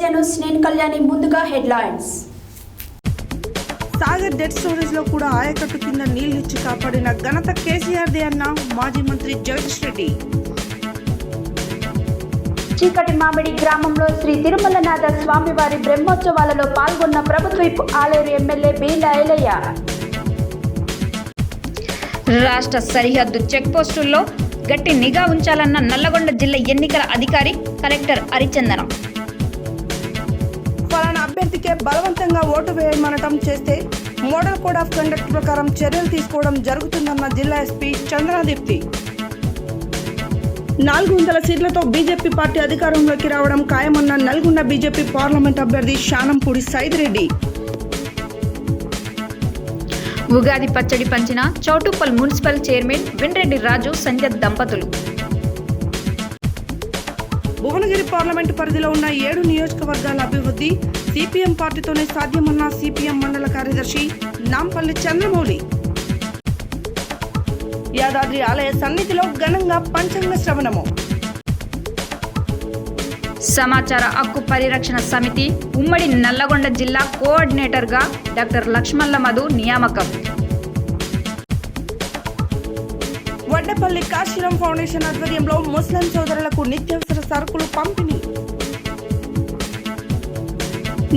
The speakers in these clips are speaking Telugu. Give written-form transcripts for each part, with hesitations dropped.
సత్య న్యూస్ నేను కళ్యాణి. ముందుగా హెడ్లైన్స్. సాగర్ డెడ్ స్టోరేజ్ లో కూడా ఆయకట్టు కింద నీళ్లిచ్చి కాపాడిన ఘనత కేసీఆర్దే అన్న మాజీ మంత్రి జగదీష్ రెడ్డి. చీకటి మామిడి గ్రామంలో శ్రీ తిరుమలనాథ స్వామివారి బ్రహ్మోత్సవాలలో పాల్గొన్న ప్రభుత్వ ఆలేరు ఎమ్మెల్యే బీల ఐలయ్య. రాష్ట్ర సరిహద్దు చెక్పోస్టుల్లో గట్టి నిఘా ఉంచాలన్న నల్లగొండ జిల్లా ఎన్నికల అధికారి కలెక్టర్ అరిచందనం. ఫలానా అభ్యర్థికే బలవంతంగా ఓటు వేయమనటం చేస్తే మోడల్ కోడ్ ఆఫ్ కండక్ట్ ప్రకారం చర్యలు తీసుకోవడం జరుగుతుందన్న జిల్లా ఎస్పీ చంద్రదీప్తి. 400 సీట్లతో బీజేపీ పార్టీ అధికారంలోకి రావడం ఖాయమన్న నల్గొండ బీజేపీ పార్లమెంట్ అభ్యర్థి శానంపూడి సైదిరెడ్డి. ఉగాది పచ్చడి పంచిన చౌటుప్పల్ మున్సిపల్ చైర్మన్ వెండ్రెడ్డి రాజు సంధ్య దంపతులు. భువనగిరి పార్లమెంటు పరిధిలో ఉన్న 7 నియోజకవర్గాల అభివృద్ధి సిపిఎం పార్టీతోనే సాధ్యమన్న సిపిఎం మండల కార్యదర్శి నాంపల్లి చంద్రమౌళి. యాదాద్రి ఆలయ సన్నిధిలో ఘనంగా పంచాంగ శ్రవణము. సమాచార హక్కు పరిరక్షణ సమితి ఉమ్మడి నల్లగొండ జిల్లా కోఆర్డినేటర్గా డాక్టర్ లక్ష్మల్ల మధు నియామకం. వడ్డపల్లి కాశీరాం ఫౌండేషన్ ఆధ్వర్యంలో ముస్లిం సోదరులకు నిత్యావసర సరుకులు పంపిణీ.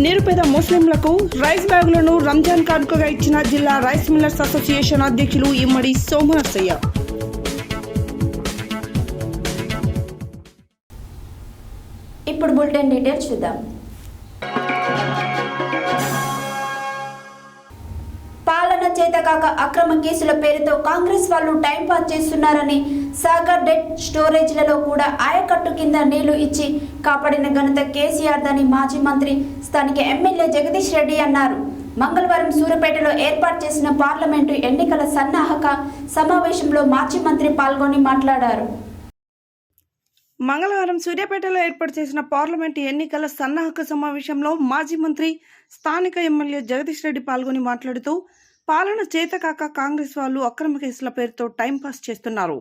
నిరుపేద ముస్లింలకు రైస్ బ్యాగులను రంజాన్ కానుకగా ఇచ్చిన జిల్లా రైస్ మిల్లర్స్ అసోసియేషన్ అధ్యక్షులు ఇమ్మడి సోమనర్సయ్య. ఇప్పుడు బులెటిన్ డీటెయిల్స్ చూద్దాం. పాలన చేతకాక అక్రమ కేసుల పేరుతో కాంగ్రెస్ వాళ్ళు టైంపాస్ చేస్తున్నారని సాగర్ డెడ్ స్టోరేజ్లలో కూడా ఆయకట్టు కింద నీళ్లు ఇచ్చి కాపాడిన ఘనత కేసీఆర్దని మాజీ మంత్రి స్థానిక ఎమ్మెల్యే జగదీష్ రెడ్డి అన్నారు. మంగళవారం సూర్యాపేటలో ఏర్పాటు చేసిన పార్లమెంటు ఎన్నికల సన్నాహక సమావేశంలో మాజీ మంత్రి పాల్గొని మాట్లాడారు. మంగళవారం సూర్యాపేటలో ఏర్పాటు చేసిన పార్లమెంటు ఎన్నికల సన్నాహక సమావేశంలో మాజీ మంత్రి స్థానిక ఎమ్మెల్యే జగదీష్ రెడ్డి పాల్గొని మాట్లాడుతూ పాలన చేతకాక కాంగ్రెస్ వాళ్ళు అక్రమ కేసుల పేరుతో టైంపాస్ చేస్తున్నారు.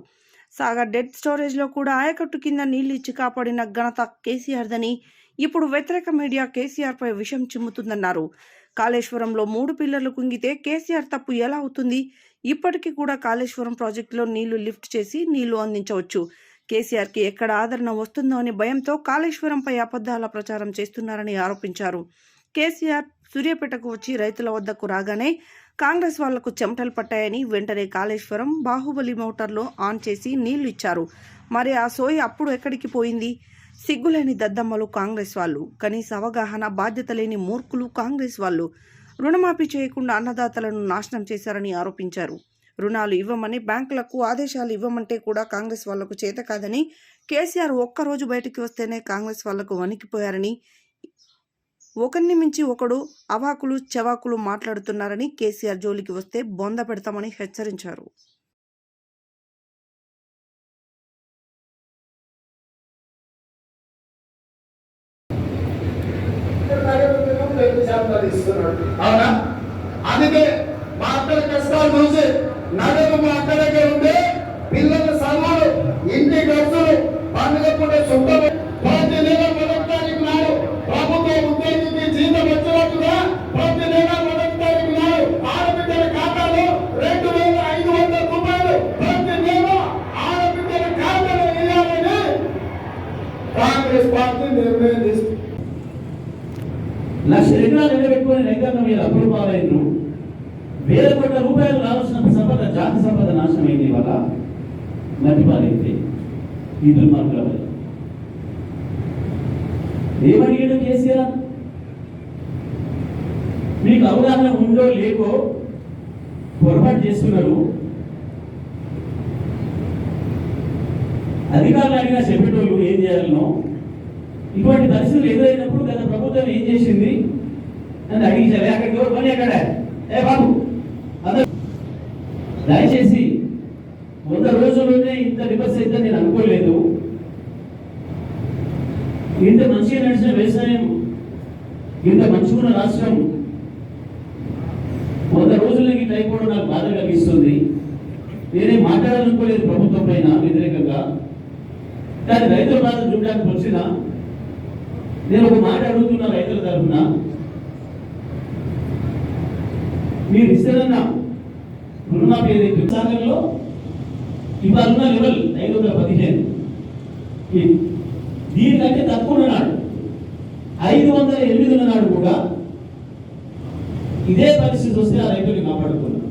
సాగర్ డెడ్ స్టోరేజ్లో కూడా ఆయకట్టు కింద నీళ్లు ఇచ్చి కాపాడిన ఘనత కేసీఆర్దని, ఇప్పుడు వ్యతిరేక మీడియా కేసీఆర్పై విషం చిమ్ముతుందన్నారు. కాళేశ్వరంలో 3 పిల్లర్లు కుంగితే కేసీఆర్ తప్పు ఎలా అవుతుంది? ఇప్పటికీ కూడా కాళేశ్వరం ప్రాజెక్టులో నీళ్లు లిఫ్ట్ చేసి నీళ్లు అందించవచ్చు. కేసీఆర్కి ఎక్కడ ఆదరణ వస్తుందో అని భయంతో కాళేశ్వరంపై అబద్ధాల ప్రచారం చేస్తున్నారని ఆరోపించారు. కేసీఆర్ సూర్యాపేటకు వచ్చి రైతుల వద్దకు రాగానే కాంగ్రెస్ వాళ్లకు చెమటలు పట్టాయని వెంటనే కాళేశ్వరం బాహుబలి మోటార్లో ఆన్ చేసి నీళ్లు ఇచ్చారు. మరి ఆ సోయి అప్పుడు ఎక్కడికి పోయింది? సిగ్గులేని దద్దమ్మలు కాంగ్రెస్ వాళ్ళు, కనీస అవగాహన బాధ్యత లేని మూర్ఖులు కాంగ్రెస్ వాళ్ళు. రుణమాఫీ చేయకుండా అన్నదాతలను నాశనం చేశారని ఆరోపించారు. రుణాలు ఇవ్వమని బ్యాంకులకు ఆదేశాలు ఇవ్వమంటే కూడా కాంగ్రెస్ వాళ్లకు చేత కాదని, కేసీఆర్ ఒక్కరోజు బయటికి వస్తేనే కాంగ్రెస్ వాళ్లకు వణికిపోయారని, ఒకరిని మించి ఒకడు అవాకులు చవాకులు మాట్లాడుతున్నారని, కేసీఆర్ జోలికి వస్తే బొంద పెడతామని హెచ్చరించారు. నగదు అక్కడికే ఉంటే పిల్లల చదువులు, ఇంటి ఖర్చులు, పండుగ పూట శుభ్రం, ప్రతి నెల 1వ తారీఖు నాడు ప్రభుత్వ ఉద్యోగికి జీతం వచ్చినట్టుగా ప్రతి నెల 1వ తారీఖు నాడు ఆడబిడ్డల ఖాతాలో 2,500 రూపాయలు ప్రతి నెల ఆడబిడ్డల ఖాతాలో వేయాలని కాంగ్రెస్ పార్టీ నిర్ణయం తీసుకుంది. 1,00,000 ఎకరాలు ఎండబెట్టుకుని రైతాంగం మీద అప్పులు పాలైండ్రు. వేల కోట్ల రూపాయలు రావాల్సిన సంపద, జాతి సంపద నాశనమైంది. వల్ల మట్టి పాలైంది ఈ దుర్మార్గుల వల్ల. ఏమడిగాడు కేసీఆర్? మీకు అవగాహన ఉందో లేకో పొరపాటు చేస్తున్నారు. అధికారులు అడిగినా చెప్పేటోళ్ళు ఏం చేయాలనో, ఇటువంటి పరిస్థితులు ఎదురైనప్పుడు గత ప్రభుత్వం ఏం చేసింది అని అడిగించాలి. అక్కడికి ఎవరు పని అక్కడ బాబు దయచేసి 100 రోజుల్లోనే ఇంత రివర్స్ అయితే నేను అనుకోలేదు. ఇంత మంచిగా నడిచిన వ్యవసాయం, ఇంత మంచిగా రాష్ట్రం 100 రోజులకి ఇట్లా అయిపోవడం నాకు బాధ కలిగిస్తుంది. నేనేం మాట్లాడాలనుకోలేదు ప్రభుత్వం పైన వ్యతిరేకంగా. కానీ రైతుల బాధ చూడడానికి వచ్చిన నేను ఒక మాట అడుగుతున్నా రైతుల తరఫున, మీరు ఇస్తారన్న రుణమాఫీ ఏదైతే సాగర్లో ఇవాళ ఉన్న లెవెల్ 515, దీనికంటే తక్కువ ఉన్నాడు 508 ఉన్నాడు కూడా. ఇదే పరిస్థితి వస్తే ఆ రైతులు కాపాడుకున్నాం,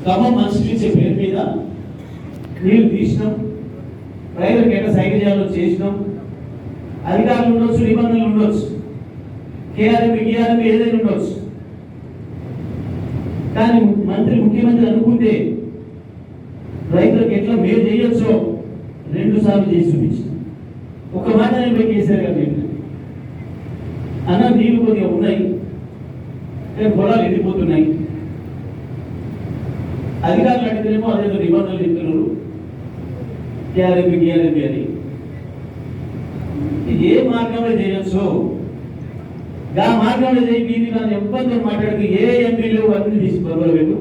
ఖమ్మం మనిషి పేరు మీద నీళ్ళు తీసినాం, రైతులకు ఎట్లా సైకిల్ చేయాలో చేసినాం. అధికారులు ఉండొచ్చు, నిబంధనలు ఉండొచ్చు, కేఆర్ఎం ఏదైనా ఉండొచ్చు, కానీ ముఖ్యమంత్రి అనుకుంటే రైతులకు ఎట్లా మేలు చేయొచ్చో 2 సార్లు చేసి చూపించారు. ఒక మాట నేను కేసీఆర్ గారు చెప్పాను, అన్న నీళ్ళు కొద్దిగా ఉన్నాయి, పొలాలు ఎండిపోతున్నాయి, అధికారులు అడిగితేనేమో అదేదో నిబంధనలు చెప్తున్నారు కేఆర్ఎం అని. ఏ మార్గంలో చేయొచ్చు ఆ మార్గంలో చేయి. నన్ను ఎవ్వరితో మాట్లాడుతూ ఏ ఎంపీలు అన్ని తీసి బొమ్మలు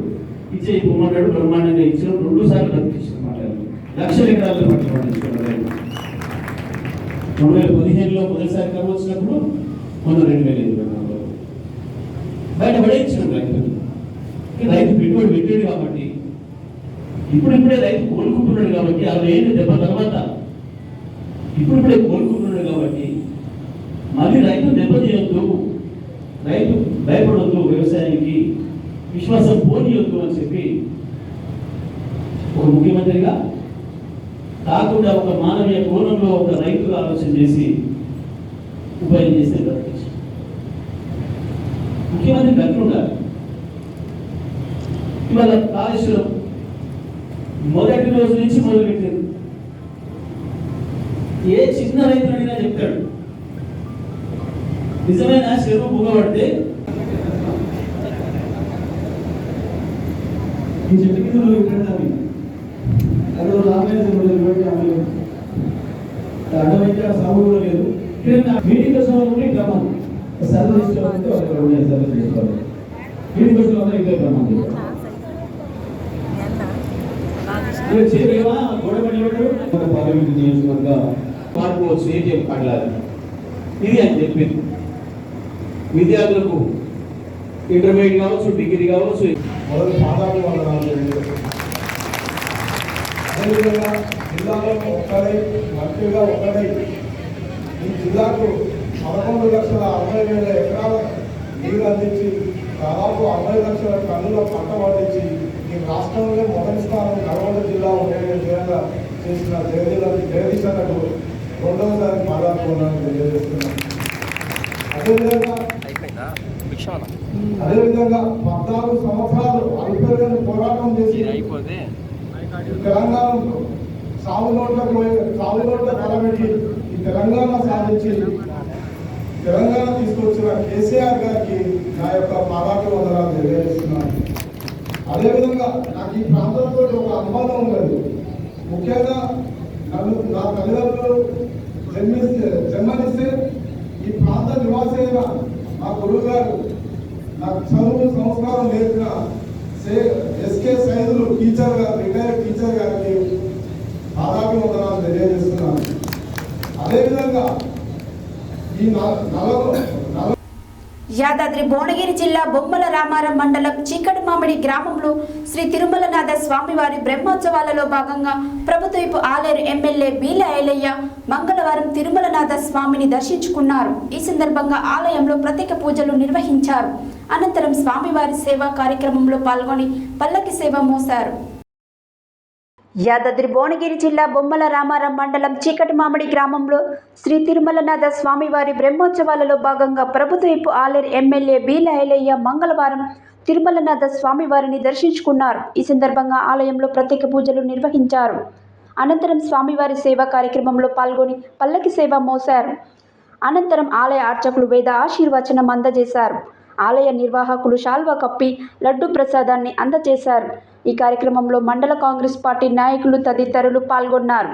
ఇచ్చే ఇవ్వమన్నాడు, బ్రహ్మాండంగా ఇచ్చారు. 2 సార్లు బతికించారు, మాట్లాడారు. లక్షల ఎకరాలు పట్టుకోవాలి. 2015లో మొదటిసారి కరువు వచ్చినప్పుడు, మొన్న 2024లో బయట పడేయించాడు రైతు పెట్టుబడి పెట్టాడు కాబట్టి, ఇప్పుడిప్పుడే రైతు కోలుకుంటున్నాడు కాబట్టి, 60 ఏళ్ళు దెబ్బ తర్వాత ఇప్పుడిప్పుడే కోలుకుంటున్నాడు కాబట్టి, మళ్ళీ రైతు దెబ్బతీయొద్దు, రైతు భయపడొద్దు, వ్యవసాయానికి విశ్వాసం పోనీయొద్దు అని చెప్పి ఒక ముఖ్యమంత్రిగా కాకుండా ఒక మానవీయ కోణంలో ఒక రైతుగా ఆలోచన చేసి ఉపాయం చేస్తే బ్రతికించారు. ముఖ్యమంత్రి గట్లుండాలి. ఇవాళ కాళేశ్వరం మొదటి రోజు నుంచి మొదలుపెట్టారు. ఏ చిన్న రైతులైనా చెప్తాడు, నిజమైన చెరువు బుగబడితే ఈ చెట్టు కింద అడ్డమైతే సాగు కూడా లేదు. మీటింగ్ కోసం క్రమం సర్వీస్ చేసుకోవాలి, మీటింగ్ కోసం ఇదే క్రమం పార్లమెంట్ నియోజకవర్గ మార్పువచ్చు, ఏటీఎం కార్డులాగా ఇది అని చెప్పింది. విద్యార్థులకు ఇంటర్మీడియట్ కావచ్చు, డిగ్రీ కావచ్చు, మొదటి పాదాలు అదేవిధంగా జిల్లాలో ఒక్కడై మంత్రిగా ఒక్కడై ఈ జిల్లాకు 11,60,60,000 ఎకరాల నీరు అందించి దాదాపు 60 లక్షల టన్నుల పంట పండించి ఈ రాష్ట్రంలో మొదటి స్థానం నల్గొండ జిల్లా ఉండే విధంగా చేసిన జగదీష్ అన్నకు 2వసారి పాదాలు తెలియజేస్తున్నాను. అదేవిధంగా 14 సంవత్సరాలు అల్పమైన పోరాటం చేసి తెలంగాణలో సాగునోట్ల నిలబెట్టి ఈ తెలంగాణ సాధించి తెలంగాణ తీసుకొచ్చిన కేసీఆర్ గారికి నా యొక్క పాదాభివందనాలు తెలియజేస్తున్నాను. అదేవిధంగా నాకు ఈ ప్రాంతంతో ఒక అనుబంధం ఉన్నది. ముఖ్యంగా నా తల్లిదండ్రులు జన్మనిస్తే ఈ ప్రాంత నివాసైన మా గురువు గారు నాకు చదువు సంస్కారం నేర్పిన ఎస్కే సైదులు టీచర్ గారు, రిటైర్డ్ టీచర్ గారికి పాదాభివందనాలు తెలియజేస్తున్నాను. అదేవిధంగా ఈ యాదాద్రి భువనగిరి జిల్లా బొమ్మల రామారం మండలం చీకటి మామిడి గ్రామంలో శ్రీ తిరుమలనాథ స్వామివారి బ్రహ్మోత్సవాలలో భాగంగా ప్రభుత్వపు ఆలేరు ఎమ్మెల్యే బీల ఐలయ్య మంగళవారం తిరుమలనాథ స్వామిని దర్శించుకున్నారు. ఈ సందర్భంగా ఆలయంలో ప్రత్యేక పూజలు నిర్వహించారు. అనంతరం స్వామివారి సేవా కార్యక్రమంలో పాల్గొని పల్లకి సేవ మోశారు. యాదాద్రి భువనగిరి జిల్లా బొమ్మల రామారం మండలం చీకటి మామిడి గ్రామంలో శ్రీ తిరుమలనాథ స్వామివారి బ్రహ్మోత్సవాలలో భాగంగా ప్రభుత్వపు ఆలేరు ఎమ్మెల్యే బీల ఐలయ్య మంగళవారం తిరుమలనాథ స్వామివారిని దర్శించుకున్నారు. ఈ సందర్భంగా ఆలయంలో ప్రత్యేక పూజలు నిర్వహించారు. అనంతరం స్వామివారి సేవా కార్యక్రమంలో పాల్గొని పల్లకి సేవ మోశారు. అనంతరం ఆలయ అర్చకులు వేద ఆశీర్వచనం అందజేశారు. ఆలయ నిర్వాహకులు శాల్వా కప్పి లడ్డు ప్రసాదాన్ని అందజేశారు. ఈ కార్యక్రమంలో మండల కాంగ్రెస్ పార్టీ నాయకులు తదితరులు పాల్గొన్నారు.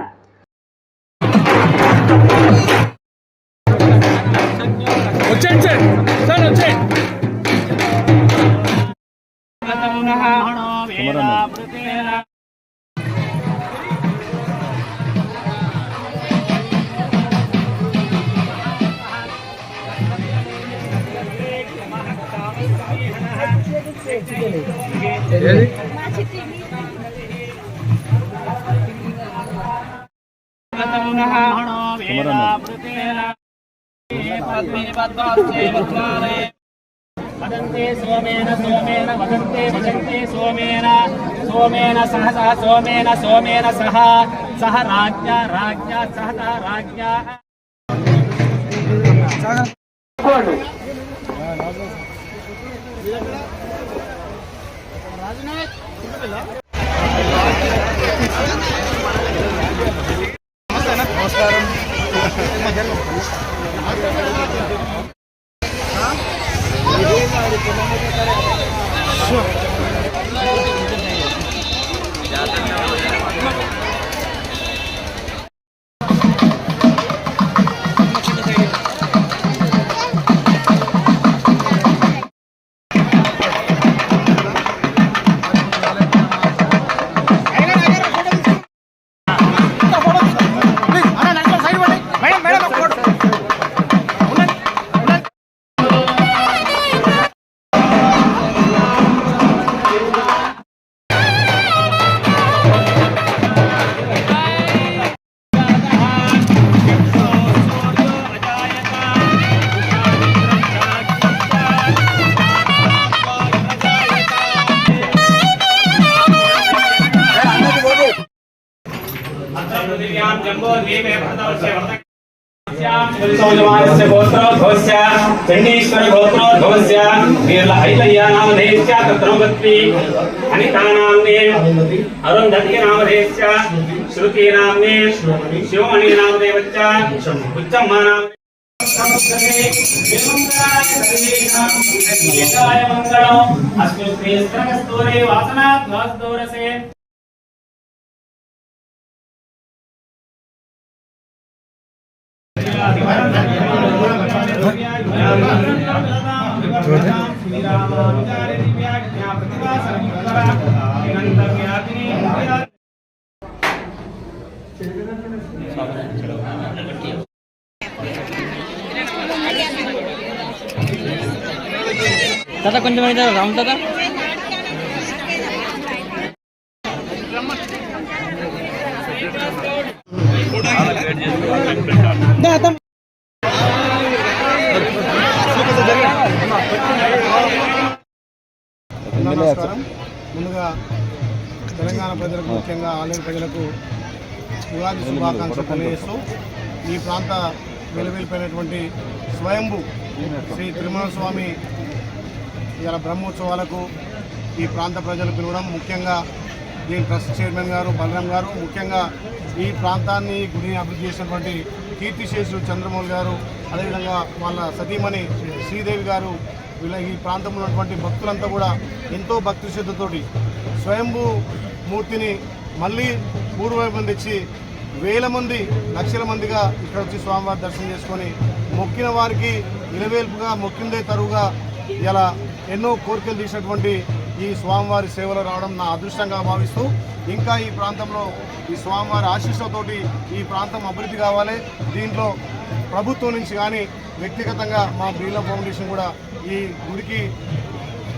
वदन्ते सोमेन सोमेन वदन्ते वदन्ते सोमेन सोमेन सह सोमेन सह राज्ञा राज्ञा सहता राज्ञा चंडीश्वरी गोत्रोद्भवस्य वीरहैलय्या नामधेयस्य तत्रवत्ति अनिता नाम्ने अरुन्धती नामधेयस्य श्रुति नाम्ने शिवमणि नामधेयस्य उच्चम्मा नामधेयस्य मंगलम् अस्मृत्ये वासनात् वासदोरसे दादा కొంచెం అయితే రౌండ్ दादा నమస్కారం. ముందుగా తెలంగాణ ప్రజలకు ముఖ్యంగా ఆంధ్ర ప్రజలకు ఉగాది శుభాకాంక్షలు తెలియజేస్తూ ఈ ప్రాంత వెలువెలిపోయినటువంటి స్వయంభూ శ్రీ తిరుమల స్వామి ఇలా బ్రహ్మోత్సవాలకు ఈ ప్రాంత ప్రజలు పిలవడం, ముఖ్యంగా దీని ట్రస్ట్ చైర్మన్ గారు బలరాం గారు, ముఖ్యంగా ఈ ప్రాంతాన్ని గుడిని అభివృద్ధి చేసినటువంటి కీర్తిశేషులు చంద్రమౌళి గారు, అదేవిధంగా వాళ్ళ సతీమణి శ్రీదేవి గారు, వీళ్ళ ఈ ప్రాంతంలో ఉన్నటువంటి భక్తులంతా కూడా ఎంతో భక్తి శ్రద్ధతోటి స్వయంభూ మూర్తిని మళ్ళీ పూర్వవైపు తెచ్చి వేల మంది లక్షల మందిగా ఇక్కడ వచ్చి స్వామివారి దర్శనం చేసుకొని మొక్కిన వారికి ఇలవేల్పుగా మొక్కిందే తరువుగా ఇలా ఎన్నో కోరికలు తీసినటువంటి ఈ స్వామివారి సేవలు రావడం నా అదృష్టంగా భావిస్తూ ఇంకా ఈ ప్రాంతంలో ఈ స్వామివారి ఆశీస్సులతోటి ఈ ప్రాంతం అభివృద్ధి కావాలి. దీంట్లో ప్రభుత్వం నుంచి కానీ వ్యక్తిగతంగా మా బ్రీలా ఫౌండేషన్ కూడా ఈ గుడికి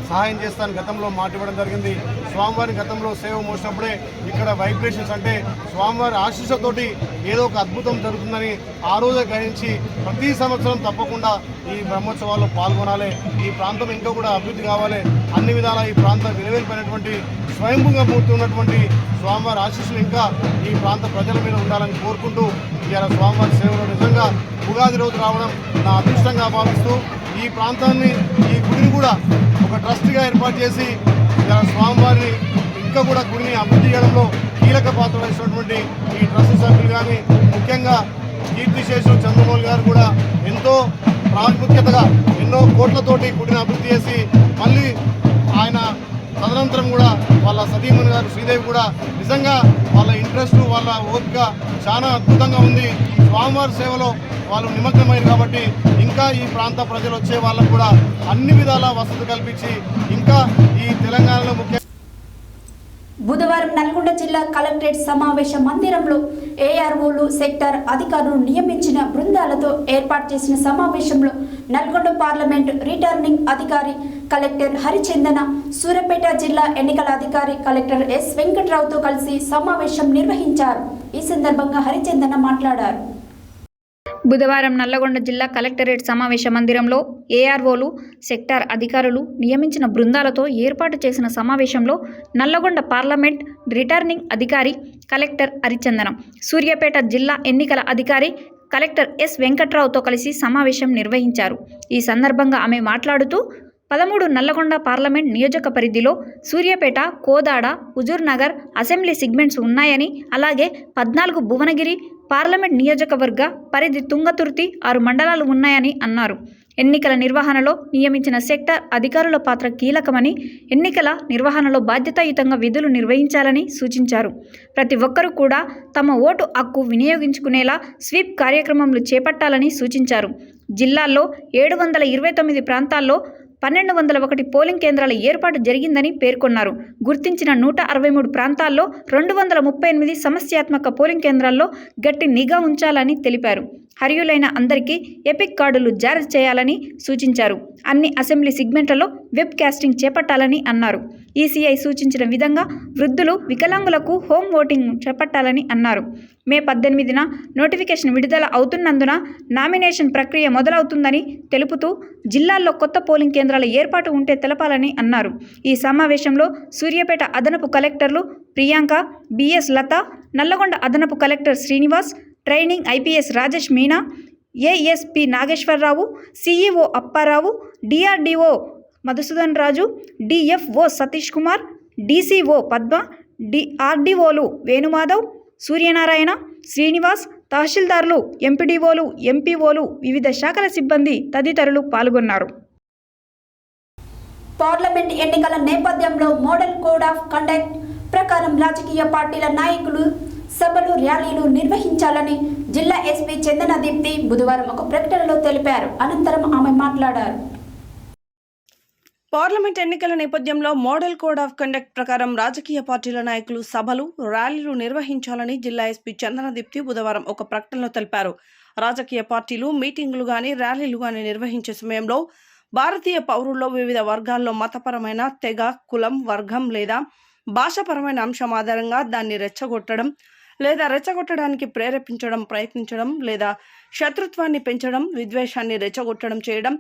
సహాయం చేస్తాను గతంలో మాట ఇవ్వడం జరిగింది. స్వామివారి గతంలో సేవ మోసినప్పుడే ఇక్కడ వైబ్రేషన్స్ అంటే స్వామివారి ఆశీస్సుతోటి ఏదో ఒక అద్భుతం జరుగుతుందని ఆ రోజే గ్రహించి ప్రతి సంవత్సరం తప్పకుండా ఈ బ్రహ్మోత్సవాల్లో పాల్గొనాలి. ఈ ప్రాంతం ఇంకా కూడా అభివృద్ధి కావాలి. అన్ని విధాలా ఈ ప్రాంతం విలువైపోయినటువంటి స్వయంభూగా మూర్తి ఉన్నటువంటి స్వామివారి ఆశీస్సులు ఇంకా ఈ ప్రాంత ప్రజల మీద ఉండాలని కోరుకుంటూ ఇవాళ స్వామివారి సేవలో నిజంగా ఉగాది రోజు రావడం నా అదృష్టంగా భావిస్తూ ఈ ప్రాంతాన్ని ఈ గుడిని కూడా ఒక ట్రస్ట్గా ఏర్పాటు చేసి స్వామివారిని ఇంకా కూడా గుడిని అభివృద్ధి చేయడంలో కీలక పాత్ర వహిస్తున్నటువంటి ఈ ట్రస్ట్ సభ్యులు కానీ ముఖ్యంగా కీర్తిశేషులు చంద్రమౌళి గారు కూడా ఎంతో ప్రాముఖ్యతగా ఎన్నో కోట్లతోటి గుడిని అభివృద్ధి చేసి మళ్ళీ ఆయన తదనంతరం కూడా వాళ్ళ సతీమణి గారు శ్రీదేవి కూడా నిజంగా వాళ్ళ ఇంట్రెస్ట్ వాళ్ళ ఓపిక చాలా అద్భుతంగా ఉంది. స్వామివారి సేవలో వాళ్ళు నిమగ్నమైంది కాబట్టి ఇంకా ఈ ప్రాంత ప్రజలు వచ్చే వాళ్ళకు కూడా అన్ని విధాల వసతి కల్పించి ఇంకా ఈ తెలంగాణలో ముఖ్య బుధవారం నల్గొండ జిల్లా కలెక్టరేట్ సమావేశ మందిరంలో ఏఆర్ఓలు సెక్టార్ అధికారులు నియమించిన బృందాలతో ఏర్పాటు చేసిన సమావేశంలో నల్గొండ పార్లమెంట్ రిటర్నింగ్ అధికారి కలెక్టర్ హరిచందన, సూర్యాపేట జిల్లా ఎన్నికల అధికారి కలెక్టర్ ఎస్ వెంకట్రావుతో కలిసి సమావేశం నిర్వహించారు. ఈ సందర్భంగా హరిచందన మాట్లాడారు. బుధవారం నల్లగొండ జిల్లా కలెక్టరేట్ సమావేశ మందిరంలో ఏఆర్ఓలు, సెక్టార్ అధికారులు నియమించిన బృందాలతో ఏర్పాటు చేసిన సమావేశంలో నల్లగొండ పార్లమెంట్ రిటర్నింగ్ అధికారి కలెక్టర్ హరిచందనం, సూర్యాపేట జిల్లా ఎన్నికల అధికారి కలెక్టర్ ఎస్ వెంకట్రావుతో కలిసి సమావేశం నిర్వహించారు. ఈ సందర్భంగా ఆమె మాట్లాడుతూ 13 నల్లగొండ పార్లమెంట్ నియోజక పరిధిలో సూర్యాపేట, కోదాడ, హుజూర్నగర్ అసెంబ్లీ సెగ్మెంట్స్ ఉన్నాయని, అలాగే 14 భువనగిరి పార్లమెంట్ నియోజకవర్గ పరిధి తుంగతుర్తి 6 మండలాలు ఉన్నాయని అన్నారు. ఎన్నికల నిర్వహణలో నియమించిన సెక్టార్ అధికారుల పాత్ర కీలకమని, ఎన్నికల నిర్వహణలో బాధ్యతాయుతంగా విధులు నిర్వహించాలని సూచించారు. ప్రతి ఒక్కరూ కూడా తమ ఓటు హక్కు వినియోగించుకునేలా స్వీప్ కార్యక్రమాలు చేపట్టాలని సూచించారు. జిల్లాల్లో 729 ప్రాంతాల్లో 1201 పోలింగ్ కేంద్రాల ఏర్పాటు జరిగిందని పేర్కొన్నారు. గుర్తించిన 163 ప్రాంతాల్లో 238 సమస్యాత్మక పోలింగ్ కేంద్రాల్లో గట్టి నిఘా ఉంచాలని తెలిపారు. అర్హులైన అందరికీ ఎపిక్ కార్డులు జారీ చేయాలని సూచించారు. అన్ని అసెంబ్లీ సెగ్మెంట్లలో వెబ్ కాస్టింగ్ చేపట్టాలని అన్నారు. ఈసీఐ సూచించిన విధంగా వృద్ధులు, వికలాంగులకు హోమ్ ఓటింగ్ చేపట్టాలని అన్నారు. మే 18న నోటిఫికేషన్ విడుదల అవుతున్నందున నామినేషన్ ప్రక్రియ మొదలవుతుందని తెలుపుతూ జిల్లాల్లో కొత్త పోలింగ్ కేంద్రాల ఏర్పాటు ఉంటే తెలపాలని అన్నారు. ఈ సమావేశంలో సూర్యాపేట అదనపు కలెక్టర్లు ప్రియాంక, బిఎస్ లత, నల్లగొండ అదనపు collector Srinivas, training IPS Rajesh Meena, ASP Nageswararao, CEO Apparao, DRDO Madhusudan Raju, DFO Satish Kumar, DCO Padma, ఆర్డీఓలు వేణుమాధవ్, సూర్యనారాయణ, శ్రీనివాస్, తహసీల్దార్లు, ఎంపీడీఓలు, ఎంపీఓలు, వివిధ శాఖల సిబ్బంది తదితరులు పాల్గొన్నారు. పార్లమెంట్ ఎన్నికల నేపథ్యంలో మోడల్ కోడ్ ఆఫ్ కండక్ట్ ప్రకారం రాజకీయ పార్టీల నాయకులు సభలు, ర్యాలీలు నిర్వహించాలని జిల్లా ఎస్పీ చందన దీప్తి బుధవారం ఒక ప్రకటనలో తెలిపారు. అనంతరం ఆమె మాట్లాడారు. పార్లమెంట్ ఎన్నికల నేపథ్యంలో మోడల్ కోడ్ ఆఫ్ కండక్ట్ ప్రకారం రాజకీయ పార్టీల నాయకులు సభలు, ర్యాలీలు నిర్వహించాలని జిల్లా ఎస్పీ చందన దీప్తి బుధవారం ఒక ప్రకటనలో తెలిపారు. రాజకీయ పార్టీలు మీటింగులు గానీ, ర్యాలీలు గానీ నిర్వహించే సమయంలో భారతీయ పౌరుల్లో వివిధ వర్గాల్లో మతపరమైన, తెగ, కులం, వర్గం లేదా భాషాపరమైన అంశం ఆధారంగా దాన్ని రెచ్చగొట్టడం లేదా రెచ్చగొట్టడానికి ప్రేరేపించడం, ప్రయత్నించడం లేదా శత్రుత్వాన్ని పెంచడం, విద్వేషాన్ని రెచ్చగొట్టడం చేయడం,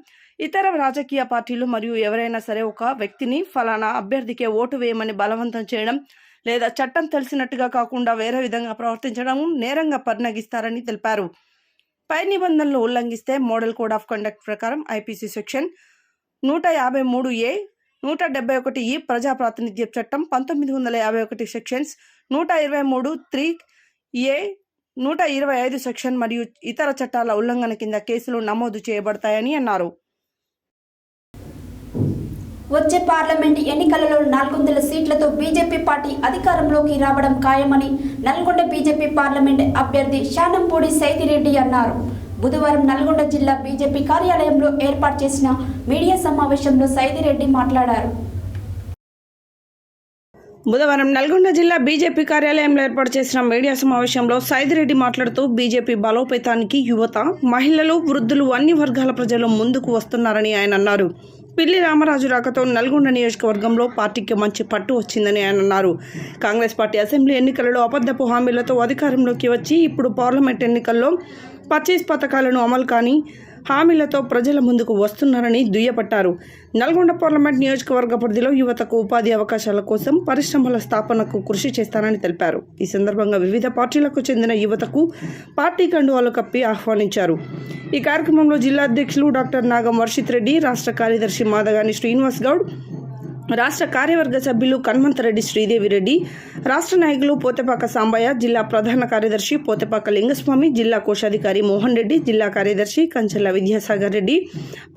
ఇతర రాజకీయ పార్టీలు మరియు ఎవరైనా సరే ఒక వ్యక్తిని ఫలానా అభ్యర్థికే ఓటు వేయమని బలవంతం చేయడం లేదా చట్టం తెలిసినట్టుగా కాకుండా వేరే విధంగా ప్రవర్తించడం నేరంగా పరిగణిస్తారని తెలిపారు. పై నిబంధనలు ఉల్లంఘిస్తే మోడల్ కోడ్ ఆఫ్ కండక్ట్ ప్రకారం ఐపీసీ సెక్షన్ 153A, 171E, ప్రజాప్రాతినిధ్య చట్టం 1951 సెక్షన్స్ 123(3)A, 125 సెక్షన్ మరియు ఇతర చట్టాల ఉల్లంఘన కింద కేసులు నమోదు చేయబడతాయని అన్నారు. వచ్చే పార్లమెంట్ ఎన్నికలలో 400 సీట్లతో బీజేపీ పార్టీ అధికారంలోకి రావడం ఖాయమని నల్గొండ బీజేపీ పార్లమెంట్ అభ్యర్థి శానంపూడి సైదిరెడ్డి అన్నారు. బుధవారం నల్గొండ జిల్లా బీజేపీ కార్యాలయంలో ఏర్పాటు చేసిన మీడియా సమావేశంలో సైదిరెడ్డి మాట్లాడారు. బుధవారం నల్గొండ జిల్లా బీజేపీ కార్యాలయంలో ఏర్పాటు చేసిన మీడియా సమావేశంలో సైదిరెడ్డి మాట్లాడుతూ బీజేపీ బలోపేతానికి యువత, మహిళలు, వృద్ధులు అన్ని వర్గాల ప్రజలు ముందుకు వస్తున్నారని ఆయన అన్నారు. పిల్లి రామరాజు రాకతో నల్గొండ నియోజకవర్గంలో పార్టీకి మంచి పట్టు వచ్చిందని ఆయన అన్నారు. కాంగ్రెస్ పార్టీ అసెంబ్లీ ఎన్నికలలో అబద్ధపు హామీలతో అధికారంలోకి వచ్చి ఇప్పుడు పార్లమెంట్ ఎన్నికల్లో 25 పథకాలను అమలు కాని హామీలతో ప్రజల ముందుకు వస్తున్నారని దుయ్యబట్టారు. నల్గొండ పార్లమెంట్ నియోజకవర్గ పరిధిలో యువతకు ఉపాధి అవకాశాల కోసం పరిశ్రమల స్థాపనకు కృషి చేస్తానని తెలిపారు. ఈ సందర్భంగా వివిధ పార్టీలకు చెందిన యువతకు పార్టీ కండువాలు కప్పి ఆహ్వానించారు. ఈ కార్యక్రమంలో జిల్లా అధ్యక్షులు డాక్టర్ నాగం వర్షిత్ రెడ్డి, రాష్ట్ర కార్యదర్శి మాదగాని శ్రీనివాస్ గౌడ్, రాష్ట్ర కార్యవర్గ సభ్యులు కన్మంతరెడ్డి శ్రీదేవిరెడ్డి, రాష్ట్ర నాయకులు పోతెపాక సాంబయ్య, జిల్లా ప్రధాన కార్యదర్శి పోతెపాక లింగస్వామి, జిల్లా కోశాధికారి మోహన్ రెడ్డి, జిల్లా కార్యదర్శి కంచెల విద్యాసాగర్ రెడ్డి,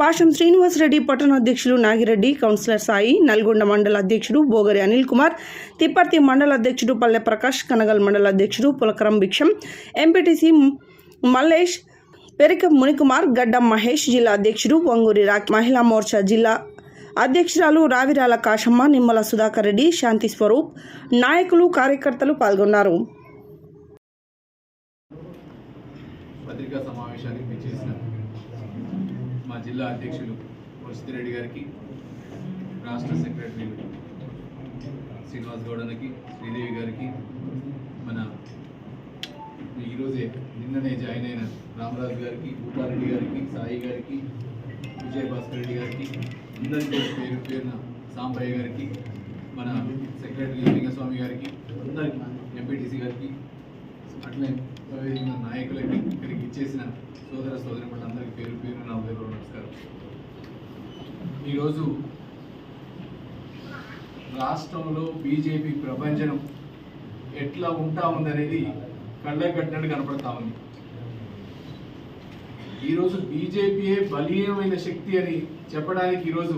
పాషం శ్రీనివాస్ రెడ్డి, పట్టణ అధ్యక్షులు నాగిరెడ్డి, కౌన్సిలర్ సాయి, నల్గొండ మండల అధ్యక్షుడు బోగరి అనిల్ కుమార్, తిప్పర్తి మండల అధ్యక్షుడు పల్లె ప్రకాష్, కనగల్ మండల అధ్యక్షుడు పులకరం భిక్షం, ఎంపీటీసీ మల్లేష్, పెరిక మునికుమార్, గడ్డం మహేష్, జిల్లా అధ్యక్షుడు వంగూరి రాక్, మహిళా మోర్చా జిల్లా అధ్యక్షురాలు రావిరాల కాశమ్మ, నిమ్మల సుధాకర్ రెడ్డి, శాంతి స్వరూప్, నాయకులు, కార్యకర్తలు పాల్గొన్నారు. పత్రికా సమావేశానికి పిలిచేసిన మా జిల్లా అధ్యక్షులు వర్షిత్ రెడ్డి గారికి, రాష్ట్ర సెక్రటరీ శ్రీనివాస్ గౌడనికి, శ్రీదేవి గారికి, మన ఈరోజే నిన్ననే జాయిన్ అయిన రామరాజు గారికి, భూపారెడ్డి గారికి, సాయి గారికి, విజయభాస్కర్ రెడ్డి గారికి, అందరికీ పేరు పేరున సాంబయ్య గారికి, మన సెక్రటరీ లింగస్వామి గారికి, అందరికీ ఎంపీటీసీ గారికి, అట్లే నాయకులకి, ఇక్కడికి ఇచ్చేసిన సోదర సోదరిమణులందరికీ పేరు పేరున నా ఉదయపూర్వక నమస్కారం. ఈరోజు రాష్ట్రంలో బీజేపీ ప్రపంచం ఎట్లా ఉంటా ఉందనేది కళ్ళకు కట్టినట్టు కనపడతా ఉంది. ఈరోజు బీజేపీయే బలీయమైన శక్తి అని చెప్పడానికి ఈరోజు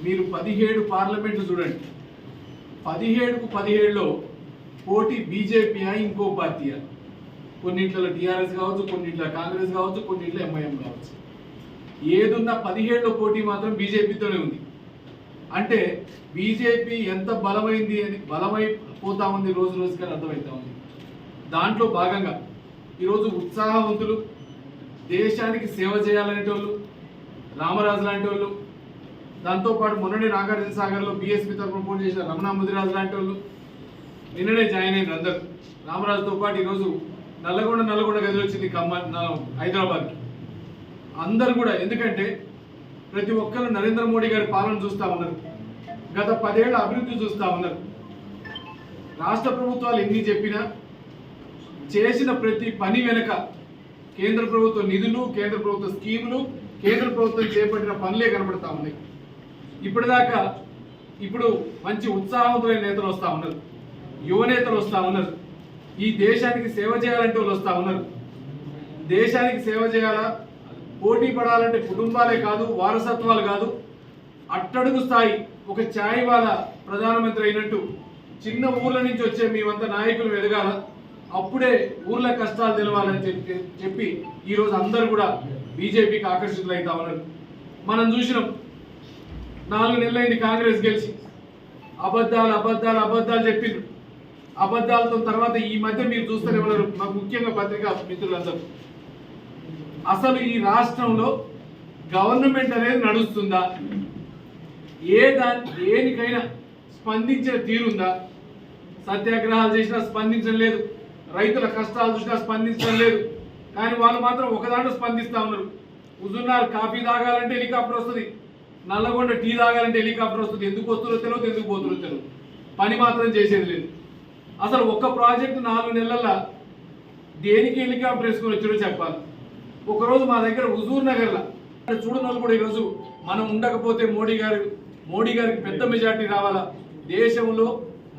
మీరు 17 పార్లమెంట్లు చూడండి. 17కు 17లో పోటీ బీజేపీయా ఇంకో పార్టీయా? కొన్నింట్లో టీఆర్ఎస్ కావచ్చు, కొన్నింట్లో కాంగ్రెస్ కావచ్చు, కొన్నింట్లో ఎంఐఎం కావచ్చు. ఏదున్నా 17లో పోటీ మాత్రం బీజేపీతోనే ఉంది. అంటే బీజేపీ ఎంత బలమైపోతా ఉంది రోజు రోజుకి అర్థమవుతా ఉంది. దాంట్లో భాగంగా ఈరోజు ఉత్సాహవంతులు, దేశానికి సేవ చేయాలనేటోళ్ళు, రామరాజు లాంటి వాళ్ళు, దాంతోపాటు మొన్ననే నాగార్జున సాగర్లో బీఎస్పీ తరఫున పోటీ చేసిన రమణ ముదిరాజు లాంటి వాళ్ళు నిన్ననే జాయిన్ అయినారు అందరు. రామరాజుతో పాటు ఈరోజు నల్లగొండ గదిలో వచ్చింది హైదరాబాద్కి. అందరు కూడా, ఎందుకంటే ప్రతి ఒక్కరు నరేంద్ర మోడీ గారి పాలన చూస్తూ ఉన్నారు, గత 10 ఏళ్ల అభివృద్ధి చూస్తూ ఉన్నారు. రాష్ట్ర ప్రభుత్వాలు ఎన్ని చెప్పినా చేసిన ప్రతి పని వెనుక కేంద్ర ప్రభుత్వ నిధులు, కేంద్ర ప్రభుత్వ స్కీములు, కేంద్ర ప్రభుత్వం చేపట్టిన పనులే కనబడతా ఉన్నాయి. ఇప్పటిదాకా ఇప్పుడు మంచి ఉత్సాహవంతులైన నేతలు వస్తూ ఉన్నారు, యువ నేతలు వస్తూ ఉన్నారు. ఈ దేశానికి సేవ చేయాలంటే వాళ్ళు వస్తూ ఉన్నారు. దేశానికి సేవ చేయాలా, పోటీ పడాలంటే కుటుంబాలే కాదు, వారసత్వాలు కాదు, అట్టడుగు స్థాయి ఒక ఛాయ్ వాలా ప్రధానమంత్రి అయినట్టు చిన్న ఊర్ల నుంచి వచ్చే మేమంతా నాయకులు ఎదగాల, అప్పుడే ఊర్ల కష్టాలు తెలవాలని చెప్పి ఈరోజు అందరూ కూడా బీజేపీకి ఆకర్షితులు అవుతా ఉన్నారు. మనం చూసినాం, 4 నెలలైంది కాంగ్రెస్ గెలిచి, అబద్ధాలు చెప్పిండ్రు. అబద్ధాలతో తర్వాత ఈ మధ్య మీరు చూస్తూనే ఉన్నారు, ముఖ్యంగా పత్రికా మిత్రులందరూ, అసలు ఈ రాష్ట్రంలో గవర్నమెంట్ అనేది నడుస్తుందా? దేనికైనా స్పందించిన తీరుందా? సత్యాగ్రహాలు చేసినా స్పందించడం లేదు, రైతుల కష్టాలు చూసినా స్పందించడం లేదు. కానీ వాళ్ళు మాత్రం ఒకదాంట్లో స్పందిస్తూ ఉన్నారు. హుజూర్నగర్ కాఫీ తాగాలంటే హెలికాప్టర్ వస్తుంది, నల్లగొండ టీ తాగాలంటే హెలికాప్టర్ వస్తుంది. ఎందుకు వస్తుందో తెలియదు, ఎందుకు పోతుందో తెలియదు, పని మాత్రం చేసేది లేదు. అసలు ఒక్క ప్రాజెక్టు 4 నెలల్లో దేనికి హెలికాప్టర్ వేసుకొని వచ్చారో చెప్పాలి. ఒకరోజు మా దగ్గర హుజూర్నగర్లో చూడనోళ్ళు కూడా ఈరోజు మనం ఉండకపోతే మోడీ గారికి పెద్ద మెజార్టీ రావాలా, దేశంలో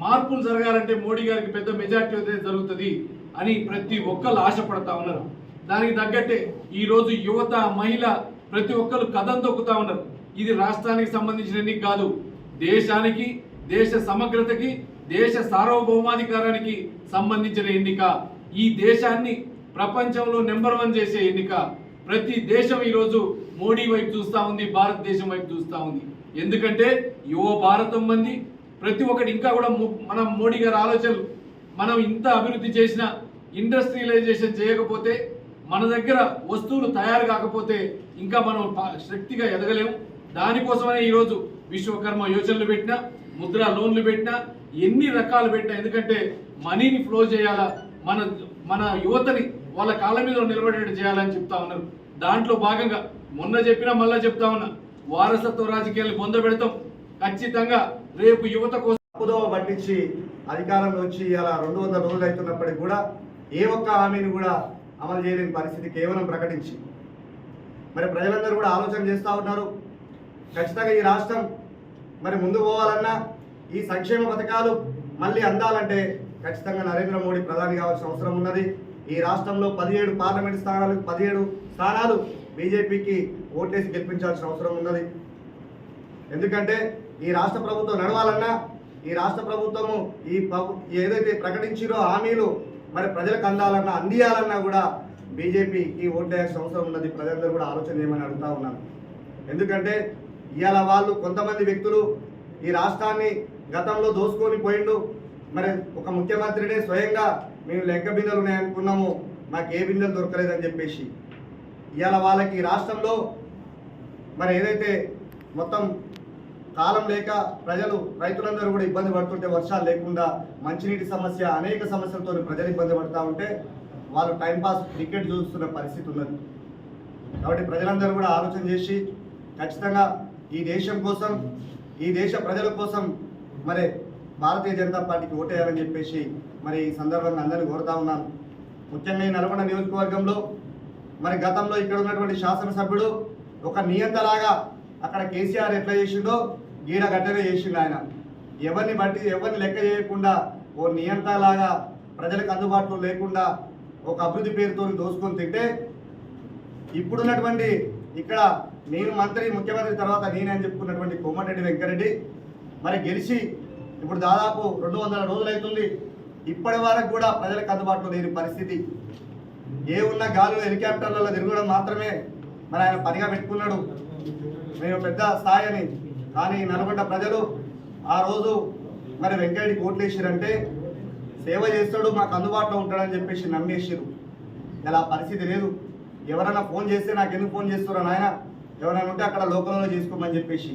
మార్పులు జరగాలంటే మోడీ గారికి పెద్ద మెజార్టీ అయితే జరుగుతుంది అని ప్రతి ఒక్కరు ఆశపడతా ఉన్నారు. దానికి తగ్గట్టే ఈరోజు యువత, మహిళ ప్రతి ఒక్కరు కథం తొక్కుతా ఉన్నారు. ఇది రాష్ట్రానికి సంబంధించిన ఎన్నిక కాదు, దేశానికి, దేశ సమగ్రతకి, దేశ సార్వభౌమాధికారానికి సంబంధించిన ఎన్నిక. ఈ దేశాన్ని ప్రపంచంలో నెంబర్ 1 చేసే ఎన్నిక. ప్రతి దేశం ఈరోజు మోడీ వైపు చూస్తూ ఉంది, భారతదేశం వైపు చూస్తూ ఉంది. ఎందుకంటే యువ భారతం మంది ప్రతి ఒక్కటి, ఇంకా కూడా మనం మోడీ గారి ఆలోచనలు, మనం ఇంత అభివృద్ధి చేసిన ఇండస్ట్రియలైజేషన్ చేయకపోతే, మన దగ్గర వస్తువులు తయారు కాకపోతే ఇంకా మనం శక్తిగా ఎదగలేము. దానికోసమనే ఈరోజు విశ్వకర్మ యోజనలు పెట్టినా, ముద్రా లోన్లు పెట్టినా, ఎన్ని రకాలు పెట్టినా, ఎందుకంటే మనీని ఫ్లో చేయాలా, మన యువతని వాళ్ళ కాళ్ళ మీద నిలబడేట్టు చేయాలని చెప్తా ఉన్నారు. దాంట్లో భాగంగా మొన్న చెప్పినా మళ్ళా చెప్తా ఉన్నా, వారసత్వ రాజకీయాలు పొందబెడతాం. ఖచ్చితంగా రేపు యువత కోసం తప్పుదోవ పట్టించి అధికారంలో వచ్చి అలా 200 రోజులు అవుతున్నప్పటికీ కూడా ఏ ఒక్క హామీని కూడా అమలు చేయలేని పరిస్థితి కేవలం ప్రకటించి, మరి ప్రజలందరూ కూడా ఆలోచన చేస్తూ ఉన్నారు. ఖచ్చితంగా ఈ రాష్ట్రం మరి ముందు పోవాలన్నా, ఈ సంక్షేమ పథకాలు మళ్ళీ అందాలంటే ఖచ్చితంగా నరేంద్ర మోడీ ప్రధాని కావాల్సిన అవసరం ఉన్నది. ఈ రాష్ట్రంలో 17 పార్లమెంట్ స్థానాలకు 17 స్థానాలు బీజేపీకి ఓటేసి గెలిపించాల్సిన అవసరం ఉన్నది. ఎందుకంటే ఈ రాష్ట్ర ప్రభుత్వం నడవాలన్నా, ఈ రాష్ట్ర ప్రభుత్వము ఏదైతే ప్రకటించిరో హామీలు మరి ప్రజలకు అందియాలన్నా కూడా బీజేపీకి ఓటేయాల్సిన అవసరం ఉన్నది. ప్రజలందరూ కూడా ఆలోచన చేయమని అడుగుతా ఉన్నాను. ఎందుకంటే ఇవాళ వాళ్ళు కొంతమంది వ్యక్తులు ఈ రాష్ట్రాన్ని గతంలో దోసుకొని పోయిండు. మరి ఒక ముఖ్యమంత్రినే స్వయంగా మేము లెక్క బిందెలు ఉన్నాయనుకున్నాము, మాకు ఏ బిందెలు దొరకలేదని చెప్పేసి ఇవాళ వాళ్ళకి రాష్ట్రంలో మరి ఏదైతే మొత్తం కాలం లేక రైతులందరూ కూడా ఇబ్బంది పడుతుంటే, వర్షాలు లేకుండా మంచినీటి సమస్య, అనేక సమస్యలతో ప్రజలు ఇబ్బంది పడుతూ ఉంటే వాళ్ళు టైంపాస్ క్రికెట్ చూస్తున్న పరిస్థితి ఉన్నది. కాబట్టి ప్రజలందరూ కూడా ఆలోచన చేసి ఖచ్చితంగా ఈ దేశం కోసం, ఈ దేశ ప్రజల కోసం మరి భారతీయ జనతా పార్టీకి ఓటేయాలని చెప్పేసి మరి ఈ సందర్భంగా అందరినీ కోరుతా ఉన్నాను. ముఖ్యంగా ఈ నల్గొండ నియోజకవర్గంలో మరి గతంలో ఇక్కడ ఉన్నటువంటి శాసనసభ్యుడు ఒక నియంతలాగా అక్కడ కేసీఆర్ ఎట్లా చేసిండో గీడ గట్టనే చేసిండు. ఆయన ఎవరిని లెక్క చేయకుండా ఓ నియంతలాగా ప్రజలకు అందుబాటులో లేకుండా ఒక అభివృద్ధి పేరుతో దోసుకొని తింటే, ఇప్పుడున్నటువంటి ఇక్కడ నేను ముఖ్యమంత్రి తర్వాత నేనని చెప్పుకున్నటువంటి కోమటిరెడ్డి వెంకరెడ్డి మరి గెలిచి ఇప్పుడు దాదాపు 200 రోజులు అవుతుంది. ఇప్పటి వరకు కూడా ప్రజలకు అందుబాటులో లేని పరిస్థితి. ఉన్న గాలిలో హెలికాప్టర్లలో తిరగడం మాత్రమే మరి ఆయన పనిగా పెట్టుకున్నాడు, మేము పెద్ద స్థాయి అని. కానీ నల్గొండ ప్రజలు ఆ రోజు మరి వెంకయ్యకి ఓట్లు వేసారంటే సేవ చేస్తాడు, మాకు అందుబాటులో ఉంటాడని చెప్పేసి నమ్మేసారు. ఇలా పరిస్థితి లేదు. ఎవరైనా ఫోన్ చేస్తే నాకు ఎందుకు ఫోన్ చేస్తారో నాయన, ఎవరైనా ఉంటే అక్కడ లోకల్లో చేసుకోమని చెప్పేసి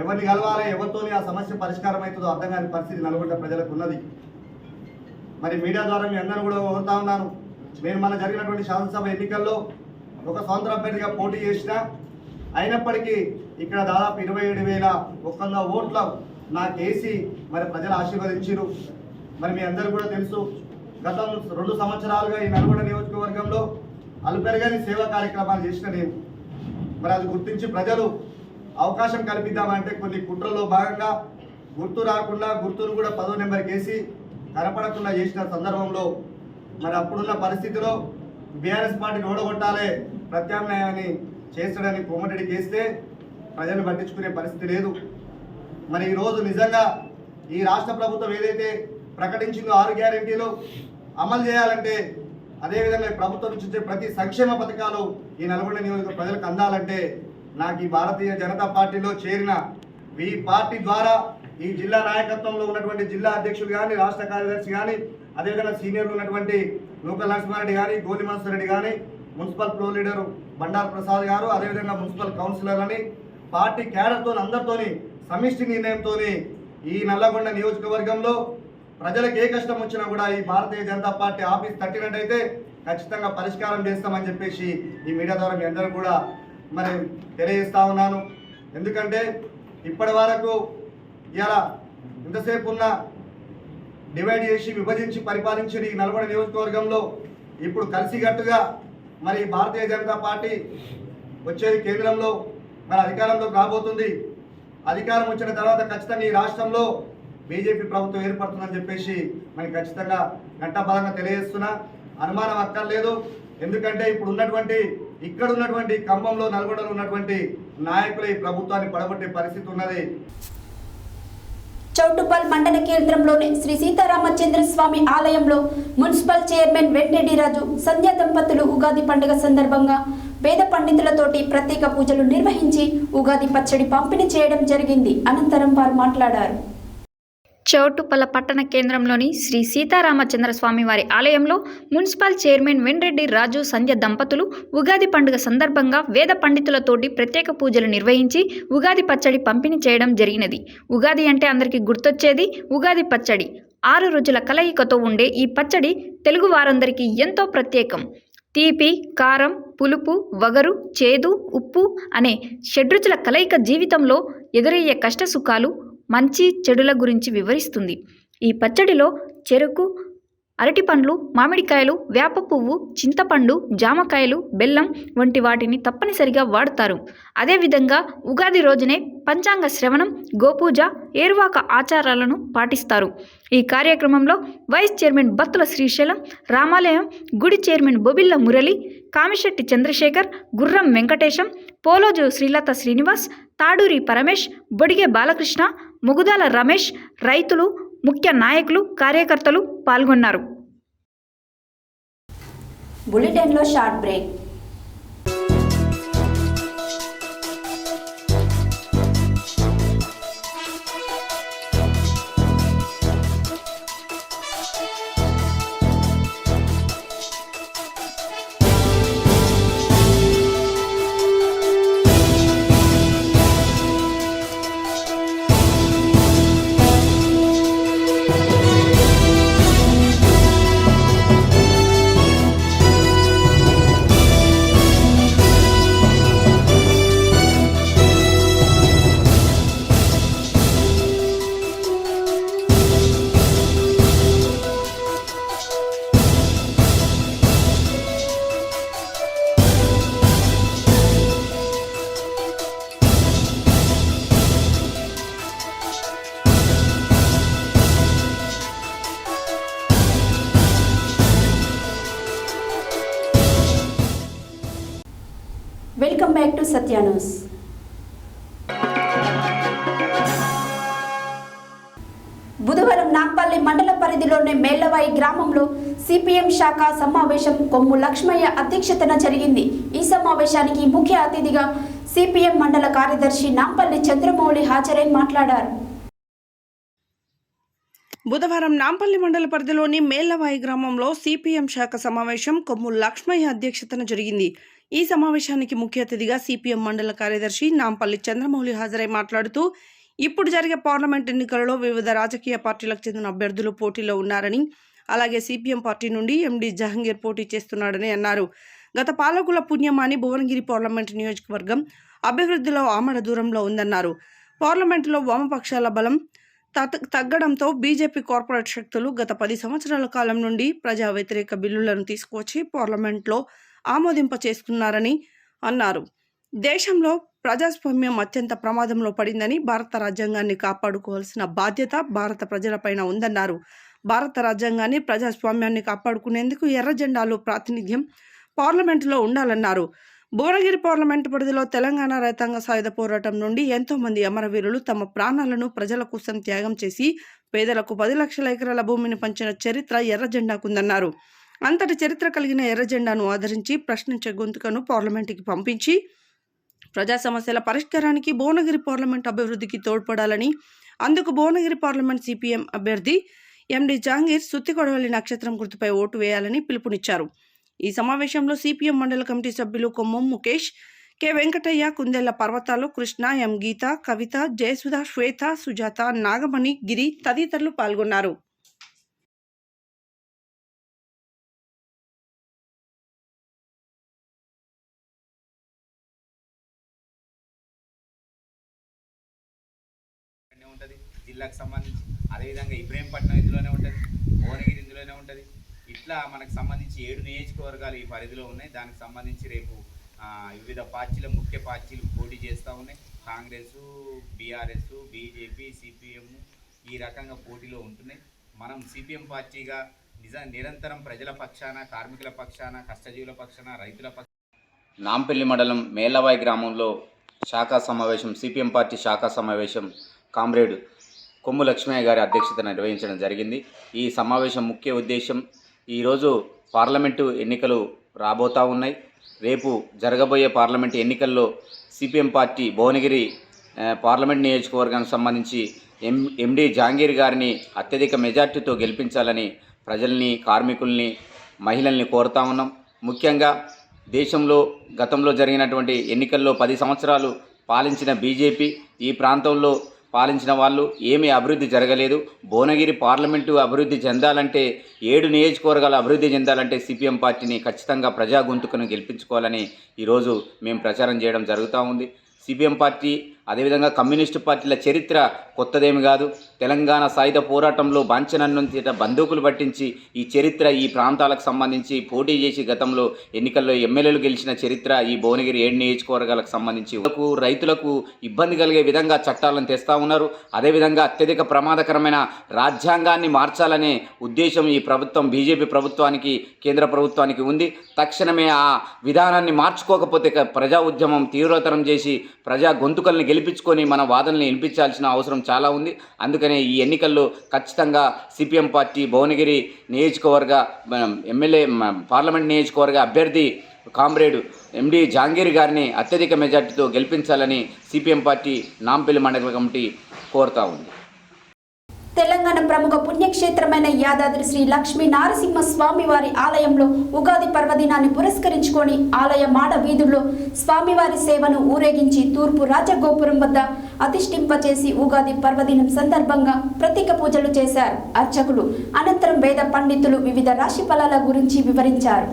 ఎవరిని కలవాలి, ఎవరితోని ఆ సమస్య పరిష్కారం అవుతుందో అర్థం కాని పరిస్థితి నల్గొండ ప్రజలకు ఉన్నది. మరి మీడియా ద్వారా మీ అందరూ కూడా కోరుతా ఉన్నాను, నేను మన జరిగినటువంటి శాసనసభ ఎన్నికల్లో ఒక స్వతంత్ర అభ్యర్థిగా పోటీ చేసిన, అయినప్పటికీ ఇక్కడ దాదాపు 27,100 ఓట్ల నాకు వేసి మరి ప్రజలు ఆశీర్వదించారు. మరి మీ అందరూ కూడా తెలుసు, గత 2 సంవత్సరాలుగా ఈ నల్గొండ నియోజకవర్గంలో అలుపెరగని సేవా కార్యక్రమాలు చేసిన నేను. మరి అది గుర్తించి ప్రజలు అవకాశం కల్పిద్దామంటే కొన్ని కుట్రలో భాగంగా గుర్తు రాకుండా గుర్తును కూడా 10వ నెంబర్కి వేసి కనపడకుండా చేసిన సందర్భంలో మరి అప్పుడున్న పరిస్థితిలో బీఆర్ఎస్ పార్టీని ఓడగొట్టాలే, ప్రత్యామ్నాయాన్ని చేస్తాడని కోమటిరెడ్డికి వేస్తే ప్రజలు పట్టించుకునే పరిస్థితి లేదు. మరి ఈరోజు నిజంగా ఈ రాష్ట్ర ప్రభుత్వం ఏదైతే ప్రకటించిందో 6 గ్యారెంటీలు అమలు చేయాలంటే, అదేవిధంగా ప్రభుత్వం నుంచి వచ్చే ప్రతి సంక్షేమ పథకాలు ఈ నల్గొండ నియోజకవర్గ ప్రజలకు అందాలంటే నాకు ఈ భారతీయ జనతా పార్టీలో చేరిన ఈ పార్టీ ద్వారా ఈ జిల్లా నాయకత్వంలో ఉన్నటువంటి జిల్లా అధ్యక్షులు కానీ, రాష్ట్ర కార్యదర్శి కానీ, అదేవిధంగా సీనియర్లు ఉన్నటువంటి నూకల నరసింహారెడ్డి కానీ, గోలి మనోహర్ రెడ్డి కానీ, municipal pro leader Bandaru Prasad గారు, అదేవిధంగా మున్సిపల్ కౌన్సిలర్లని పార్టీ క్యాడర్తో అందరితోని సమిష్టి నిర్ణయంతో ఈ నల్లగొండ నియోజకవర్గంలో ప్రజలకు ఏ కష్టం వచ్చినా కూడా ఈ భారతీయ జనతా పార్టీ ఆఫీస్ తట్టినట్టయితే ఖచ్చితంగా పరిష్కారం చేస్తామని చెప్పేసి ఈ మీడియా ద్వారా మీ అందరూ కూడా మరి తెలియజేస్తా ఉన్నాను. ఎందుకంటే ఇప్పటి వరకు ఇలా ఇంతసేపు ఉన్న డివైడ్ చేసి విభజించి పరిపాలించిన ఈ నల్గొండ నియోజకవర్గంలో ఇప్పుడు కలిసికట్టుగా మరి భారతీయ జనతా పార్టీ వచ్చేది కేంద్రంలో మరి అధికారంలోకి రాబోతుంది. అధికారం వచ్చిన తర్వాత ఖచ్చితంగా ఈ రాష్ట్రంలో బీజేపీ ప్రభుత్వం ఏర్పడుతుందని చెప్పేసి మరి ఖచ్చితంగా ఘంటాపరంగా తెలియజేస్తున్నా, అనుమానం అక్కర్లేదు. ఎందుకంటే ఇప్పుడు ఇక్కడ ఉన్నటువంటి ఖమ్మంలో, నల్గొండలో ఉన్నటువంటి నాయకులు ఈ ప్రభుత్వాన్ని పడగొట్టే పరిస్థితి ఉన్నది. చౌటుప్పల్ మండల కేంద్రంలోని శ్రీ సీతారామచంద్ర స్వామి ఆలయంలో మున్సిపల్ చైర్మన్ వెంకటరెడ్డి రాజు సంధ్యా దంపతులు ఉగాది పండుగ సందర్భంగా వేద పండితులతోటి ప్రత్యేక పూజలు నిర్వహించి ఉగాది పచ్చడి పంపిణీ చేయడం జరిగింది. అనంతరం వారు మాట్లాడారు. చౌటుప్పల పట్టణ కేంద్రంలోని శ్రీ సీతారామచంద్ర స్వామి వారి ఆలయంలో మున్సిపల్ చైర్మన్ వెంకటరెడ్డి రాజు సంధ్య దంపతులు ఉగాది పండుగ సందర్భంగా వేద పండితులతోటి ప్రత్యేక పూజలు నిర్వహించి ఉగాది పచ్చడి పంపిణీ చేయడం జరిగినది. ఉగాది అంటే అందరికీ గుర్తొచ్చేది ఉగాది పచ్చడి. 6 రోజుల కలయికతో ఉండే ఈ పచ్చడి తెలుగు వారందరికీ ఎంతో ప్రత్యేకం. తీపి, కారం, పులుపు, వగరు, చేదు, ఉప్పు అనే షడ్రుచుల కలయిక జీవితంలో ఎదురయ్యే కష్టసుఖాలు, మంచి చెడుల గురించి వివరిస్తుంది. ఈ పచ్చడిలో చెరుకు, అరటిపండ్లు, మామిడికాయలు, వేప పువ్వు, చింతపండు, జామకాయలు, బెల్లం వంటి వాటిని తప్పనిసరిగా వాడతారు. అదేవిధంగా ఉగాది రోజునే పంచాంగ శ్రవణం, గోపూజ, ఏరువాక ఆచారాలను పాటిస్తారు. ఈ కార్యక్రమంలో వైస్ చైర్మన్ బత్తుల శ్రీశైలం, రామాలయం గుడి చైర్మన్ బొబిల్ల మురళి, కామిశెట్టి చంద్రశేఖర్, గుర్రం వెంకటేశం, పోలోజు శ్రీలత శ్రీనివాస్, తాడూరి పరమేష్, బొడిగే బాలకృష్ణ, ముగుదాల రమేష్, రైతులు, ముఖ్య నాయకులు, కార్యకర్తలు పాల్గొన్నారు. బులెటిన్లో short break. Back to Satya news. బుధవారం నాంపల్లి మండల పరిధిలోని మేళ్లవాయి గ్రామంలో సిపిఎం శాఖ సమావేశం కొమ్ము లక్ష్మయ్య అధ్యక్షతన జరిగింది. ఈ సమావేశానికి ముఖ్య అతిథిగా సిపిఎం మండల కార్యదర్శి నాంపల్లి చంద్రమౌళి హాజరై మాట్లాడారు. బుధవారం నాంపల్లి మండల పరిధిలోని మేళ్లవాయి గ్రామంలో సిపిఎం శాఖ సమావేశం కొమ్ము లక్ష్మయ్య అధ్యక్షతన జరిగింది. ఈ సమావేశానికి ముఖ్య అతిథిగా సిపిఎం మండల కార్యదర్శి నాంపల్లి చంద్రమౌళి హాజరై మాట్లాడుతూ ఇప్పుడు జరిగే పార్లమెంట్ ఎన్నికలలో వివిధ రాజకీయ పార్టీలకు చెందిన అభ్యర్థులు పోటీలో ఉన్నారని, అలాగే సిపిఎం పార్టీ నుండి ఎండి జహంగీర్ పోటీ చేస్తున్నాడని అన్నారు. గత పాలకుల పుణ్యమాని భువనగిరి పార్లమెంట్ నియోజకవర్గం అభివృద్ధిలో ఆమడ దూరంలో ఉందన్నారు. పార్లమెంటులో వామపక్షాల బలం తగ్గడంతో బీజేపీ కార్పొరేట్ శక్తులు గత 10 సంవత్సరాల కాలం నుండి ప్రజా వ్యతిరేక బిల్లులను తీసుకువచ్చి పార్లమెంట్లో ఆమోదింప చేసుకున్నారని అన్నారు. దేశంలో ప్రజాస్వామ్యం అత్యంత ప్రమాదంలో పడిందని, భారత రాజ్యాంగాన్ని కాపాడుకోవాల్సిన బాధ్యత భారత ప్రజలపైన ఉందన్నారు. భారత రాజ్యాంగాన్ని ప్రజాస్వామ్యాన్ని కాపాడుకునేందుకు ఎర్ర జెండాలు ప్రాతినిధ్యం పార్లమెంటులో ఉండాలన్నారు. భువనగిరి పార్లమెంటు పరిధిలో తెలంగాణ రైతాంగ సాయుధ పోరాటం నుండి ఎంతో మంది అమరవీరులు తమ ప్రాణాలను ప్రజల కోసం త్యాగం చేసి పేదలకు 10 లక్షల ఎకరాల భూమిని పంచిన చరిత్ర ఎర్ర జెండాకుందన్నారు. అంతటి చరిత్ర కలిగిన ఎర్ర జెండాను ఆదరించి ప్రశ్నించే గొంతుకను పార్లమెంటుకి పంపించి ప్రజా సమస్యల పరిష్కారానికి భువనగిరి పార్లమెంట్ అభివృద్ధికి తోడ్పడాలని, అందుకు భువనగిరి పార్లమెంట్ సిపిఎం అభ్యర్థి ఎండి జహంగీర్ సుత్తికొడవల్లి నక్షత్రం గుర్తుపై ఓటు వేయాలని పిలుపునిచ్చారు. ఈ సమావేశంలో సిపిఎం మండల కమిటీ సభ్యులు కొమ్మం ముఖేష్, కె వెంకటయ్య, కుందెళ్ల పర్వతాలు, కృష్ణ, ఎం గీత, కవిత, జయసుధ, శ్వేత, సుజాత, నాగమణి, గిరి తదితరులు పాల్గొన్నారు. ఉంటుంది జిల్లాకు సంబంధించి, అదేవిధంగా ఇబ్రహీంపట్నం ఇందులోనే ఉంటుంది, భువనగిరి ఇందులోనే ఉంటుంది. ఇట్లా మనకు సంబంధించి 7 నియోజకవర్గాలు ఈ పరిధిలో ఉన్నాయి. దానికి సంబంధించి రేపు వివిధ పార్టీల ముఖ్య పార్టీలు పోటీ చేస్తూ ఉన్నాయి. కాంగ్రెస్, బీఆర్ఎస్, బీజేపీ, సిపిఎం ఈ రకంగా పోటీలో ఉంటున్నాయి. మనం సిపిఎం పార్టీగా నిరంతరం ప్రజల పక్షాన, కార్మికుల పక్షాన, కష్టజీవుల పక్షాన, రైతుల పక్షాన. నాంపల్లి మండలం మేళ్లవాయి గ్రామంలో శాఖా సమావేశం, సిపిఎం పార్టీ శాఖా సమావేశం కామ్రేడ్ కొమ్ము లక్ష్మయ్య గారి అధ్యక్షతన నిర్వహించడం జరిగింది. ఈ సమావేశం ముఖ్య ఉద్దేశం, ఈరోజు పార్లమెంటు ఎన్నికలు రాబోతూ ఉన్నాయి. రేపు జరగబోయే పార్లమెంటు ఎన్నికల్లో సిపిఎం పార్టీ భువనగిరి పార్లమెంట్ నియోజకవర్గానికి సంబంధించి ఎండి జహంగీర్ గారిని అత్యధిక మెజార్టీతో గెలిపించాలని ప్రజల్ని, కార్మికుల్ని, మహిళల్ని కోరుతా ఉన్నాం. ముఖ్యంగా దేశంలో గతంలో జరిగినటువంటి ఎన్నికల్లో 10 సంవత్సరాలు పాలించిన బీజేపీ, ఈ ప్రాంతంలో పాలించిన వాళ్ళు ఏమీ అభివృద్ధి జరగలేదు. భువనగిరి పార్లమెంటు అభివృద్ధి చెందాలంటే, 7 నియోజకవర్గాలు అభివృద్ధి చెందాలంటే సిపిఎం పార్టీని ఖచ్చితంగా ప్రజా గొంతుకను గెలిపించుకోవాలని ఈరోజు మేము ప్రచారం చేయడం జరుగుతూ ఉంది. సిపిఎం పార్టీ అదేవిధంగా కమ్యూనిస్టు పార్టీల చరిత్ర కొత్తదేమి కాదు. తెలంగాణ సాయుధ పోరాటంలో బాంచనన్ను బందూకులు పట్టించి ఈ చరిత్ర, ఈ ప్రాంతాలకు సంబంధించి పోటీ చేసి గతంలో ఎన్నికల్లో ఎమ్మెల్యేలు గెలిచిన చరిత్ర ఈ భువనగిరి 7 నియోజకవర్గాలకు సంబంధించి రైతులకు ఇబ్బంది కలిగే విధంగా చట్టాలను తెస్తూ ఉన్నారు. అదేవిధంగా అత్యధిక ప్రమాదకరమైన రాజ్యాంగాన్ని మార్చాలనే ఉద్దేశం ఈ ప్రభుత్వం, బీజేపీ ప్రభుత్వానికి, కేంద్ర ప్రభుత్వానికి ఉంది. తక్షణమే ఆ విధానాన్ని మార్చుకోకపోతే ప్రజా ఉద్యమం తీవ్రతరం చేసి ప్రజా గొంతుకల్ని గెలిపించుకొని మన వాదనల్ని వినిపించాల్సిన అవసరం చాలా ఉంది. అందుకనే ఈ ఎన్నికల్లో ఖచ్చితంగా సిపిఎం పార్టీ భువనగిరి నియోజకవర్గ ఎమ్మెల్యే పార్లమెంట్ నియోజకవర్గ అభ్యర్థి కామ్రేడ్ ఎండి జహంగీర్ గారిని అత్యధిక మెజార్టీతో గెలిపించాలని సిపిఎం పార్టీ నాంపల్లి మండల కమిటీ కోరుతా ఉంది. తెలంగాణ ప్రముఖ పుణ్యక్షేత్రమైన యాదాద్రి శ్రీ లక్ష్మీ నారసింహ స్వామివారి ఆలయంలో ఉగాది పర్వదినాన్ని పురస్కరించుకొని ఆలయ మాడ వీధుల్లో స్వామివారి సేవను ఊరేగించి తూర్పు రాజగోపురం వద్ద అధిష్ఠింపచేసి ఉగాది పర్వదినం సందర్భంగా ప్రత్యేక పూజలు చేశారు అర్చకులు. అనంతరం వేద పండితులు వివిధ రాశి ఫలాల గురించి వివరించారు.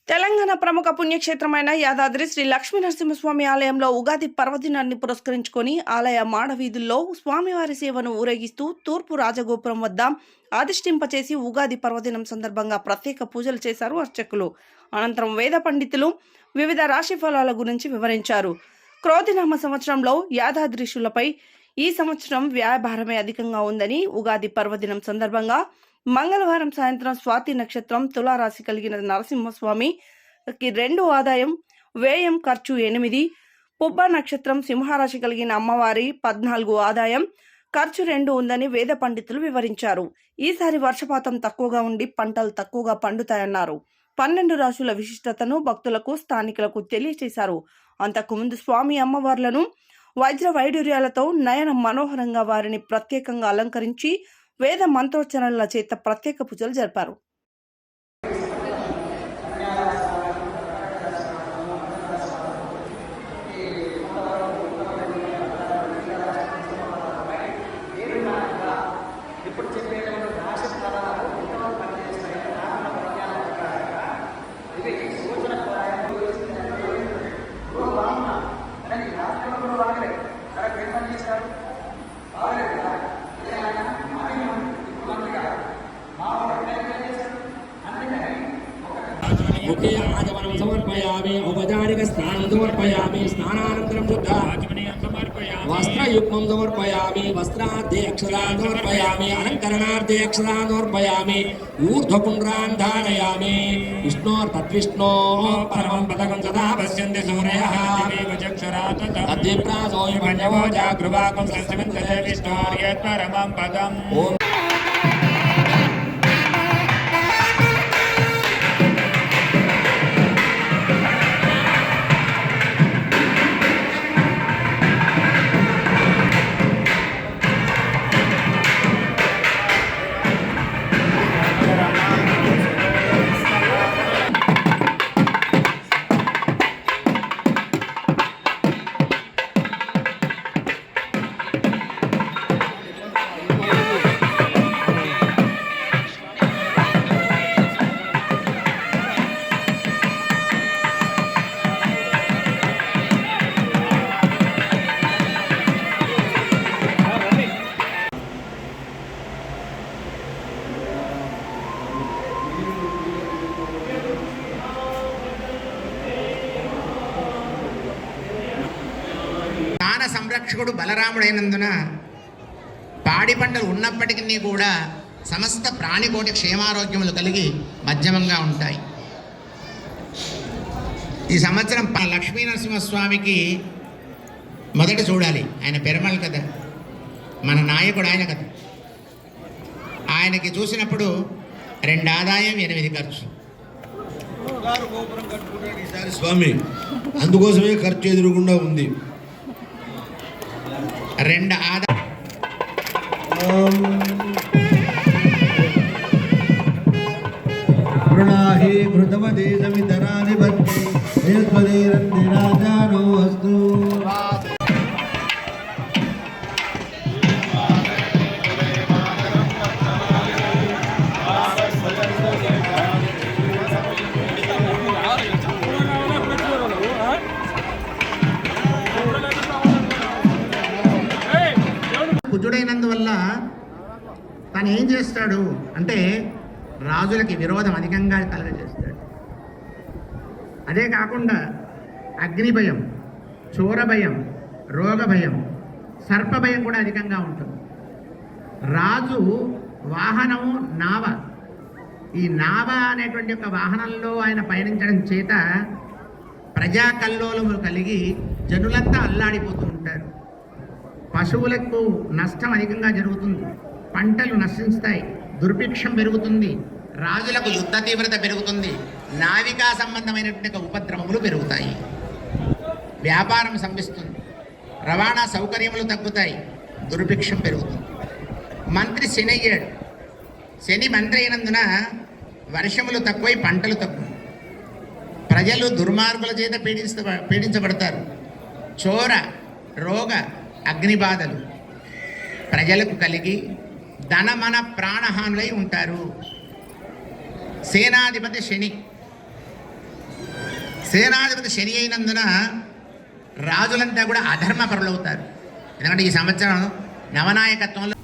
తెలంగాణ ప్రముఖ పుణ్యక్షేత్రమైన యాదాద్రి శ్రీ లక్ష్మీ నరసింహస్వామి ఆలయంలో ఉగాది పర్వదినాన్ని పురస్కరించుకొని ఆలయ మాడవీధుల్లో స్వామివారి సేవను ఊరేగిస్తూ తూర్పు రాజగోపురం వద్ద అధిష్ఠింపచేసి ఉగాది పర్వదినం సందర్భంగా ప్రత్యేక పూజలు చేశారు అర్చకులు. అనంతరం వేద పండితులు వివిధ రాశి ఫలాల గురించి వివరించారు. క్రోధినామ సంవత్సరంలో యాదాద్రీశులపై ఈ సంవత్సరం వ్యయభారమే అధికంగా ఉందని, ఉగాది పర్వదినం సందర్భంగా మంగళవారం సాయంత్రం స్వాతి నక్షత్రం తులారాశి కలిగిన నరసింహస్వామికి 2 ఆదాయం వ్యయం ఖర్చు 8, పుబ్బ నక్షత్రం సింహరాశి కలిగిన అమ్మవారి 14 ఆదాయం ఖర్చు 2 ఉందని వేద పండితులు వివరించారు. ఈసారి వర్షపాతం తక్కువగా ఉండి పంటలు తక్కువగా పండుతాయన్నారు. 12 రాశుల విశిష్టతను భక్తులకు స్థానికులకు తెలియజేశారు. అంతకుముందు స్వామి అమ్మవార్లను వజ్ర వైడూర్యాలతో నయన మనోహరంగా వారిని ప్రత్యేకంగా అలంకరించి వేద మంత్రోచ్చరణల చేత ప్రత్యేక పూజలు జరిపారు. मुखे आचमनं समर्पयामि औपचारिकस्नानं समर्पयामि स्नानानन्तरं शुद्ध वस्त्रयुग्मं समर्पयामि वस्त्रार्धे अक्षरान् समर्पयामि अलङ्करणार्धे अक्षरान् समर्पयामि ऊर्ध्वपुण्ड्रान् धारयामि विष्णोर्तद्विष्णोः परमं पदकं सदा पश्यन्ति सूर्यः अद्यप्रासो विभञ्जवो जागृवाकं संसमिन्दते विष्णोर्यत् परमं पदम् ॐ సంరక్షకుడు బలరాముడైనందున పాడి పంటలు ఉన్నప్పటికీ కూడా సమస్త ప్రాణికోటి క్షేమారోగ్యములు కలిగి మధ్యమంగా ఉంటాయి. ఈ సంవత్సరం లక్ష్మీ నరసింహస్వామికి మొదట చూడాలి. ఆయన పెరమల్ కదా, మన నాయకుడు ఆయన కదా. ఆయనకి చూసినప్పుడు 2 ఆదాయం 8 ఖర్చు. స్వామి అందుకోసమే ఖర్చు ఎదురుగుండా ఉంది. 2 ఆదాయం ప్రణాహి కృతమదే సమితరాని భక్తి నిర్వదేరంది రాజానో వస్తు కుజుడైనందువల్ల తను ఏం చేస్తాడు అంటే రాజులకి విరోధం అధికంగా కలగజేస్తాడు. అదే కాకుండా అగ్ని భయం, చోర భయం, రోగ భయం, సర్ప భయం కూడా అధికంగా ఉంటుంది. రాజు వాహనము నావ. ఈ నావ అనేటువంటి ఒక వాహనంలో ఆయన పయనించడం చేత ప్రజా కల్లోలములు కలిగి జనులంతా అల్లాడిపోతూ ఉంటారు. పశువులకు నష్టం అధికంగా జరుగుతుంది, పంటలు నశిస్తాయి, దుర్భిక్షం పెరుగుతుంది, రాజులకు యుద్ధ తీవ్రత పెరుగుతుంది, నావికా సంబంధమైనటువంటి ఉపద్రవములు పెరుగుతాయి, వ్యాపారం సంభిస్తుంది, రవాణా సౌకర్యములు తగ్గుతాయి, దుర్భిక్షం పెరుగుతుంది. మంత్రి శని అయ్యాడు. శని మంత్రి అయినందున వర్షములు తక్కువై పంటలు తక్కువ, ప్రజలు దుర్మార్గుల చేత పీడించబడతారు. చోర, రోగ, అగ్నిబాధలు ప్రజలకు కలిగి ధనమన ప్రాణహానులై ఉంటారు. సేనాధిపతి శని అయినందున రాజులంతా కూడా అధర్మపరులవుతారు. ఎందుకంటే ఈ సంవత్సరం నవనాయకత్వంలో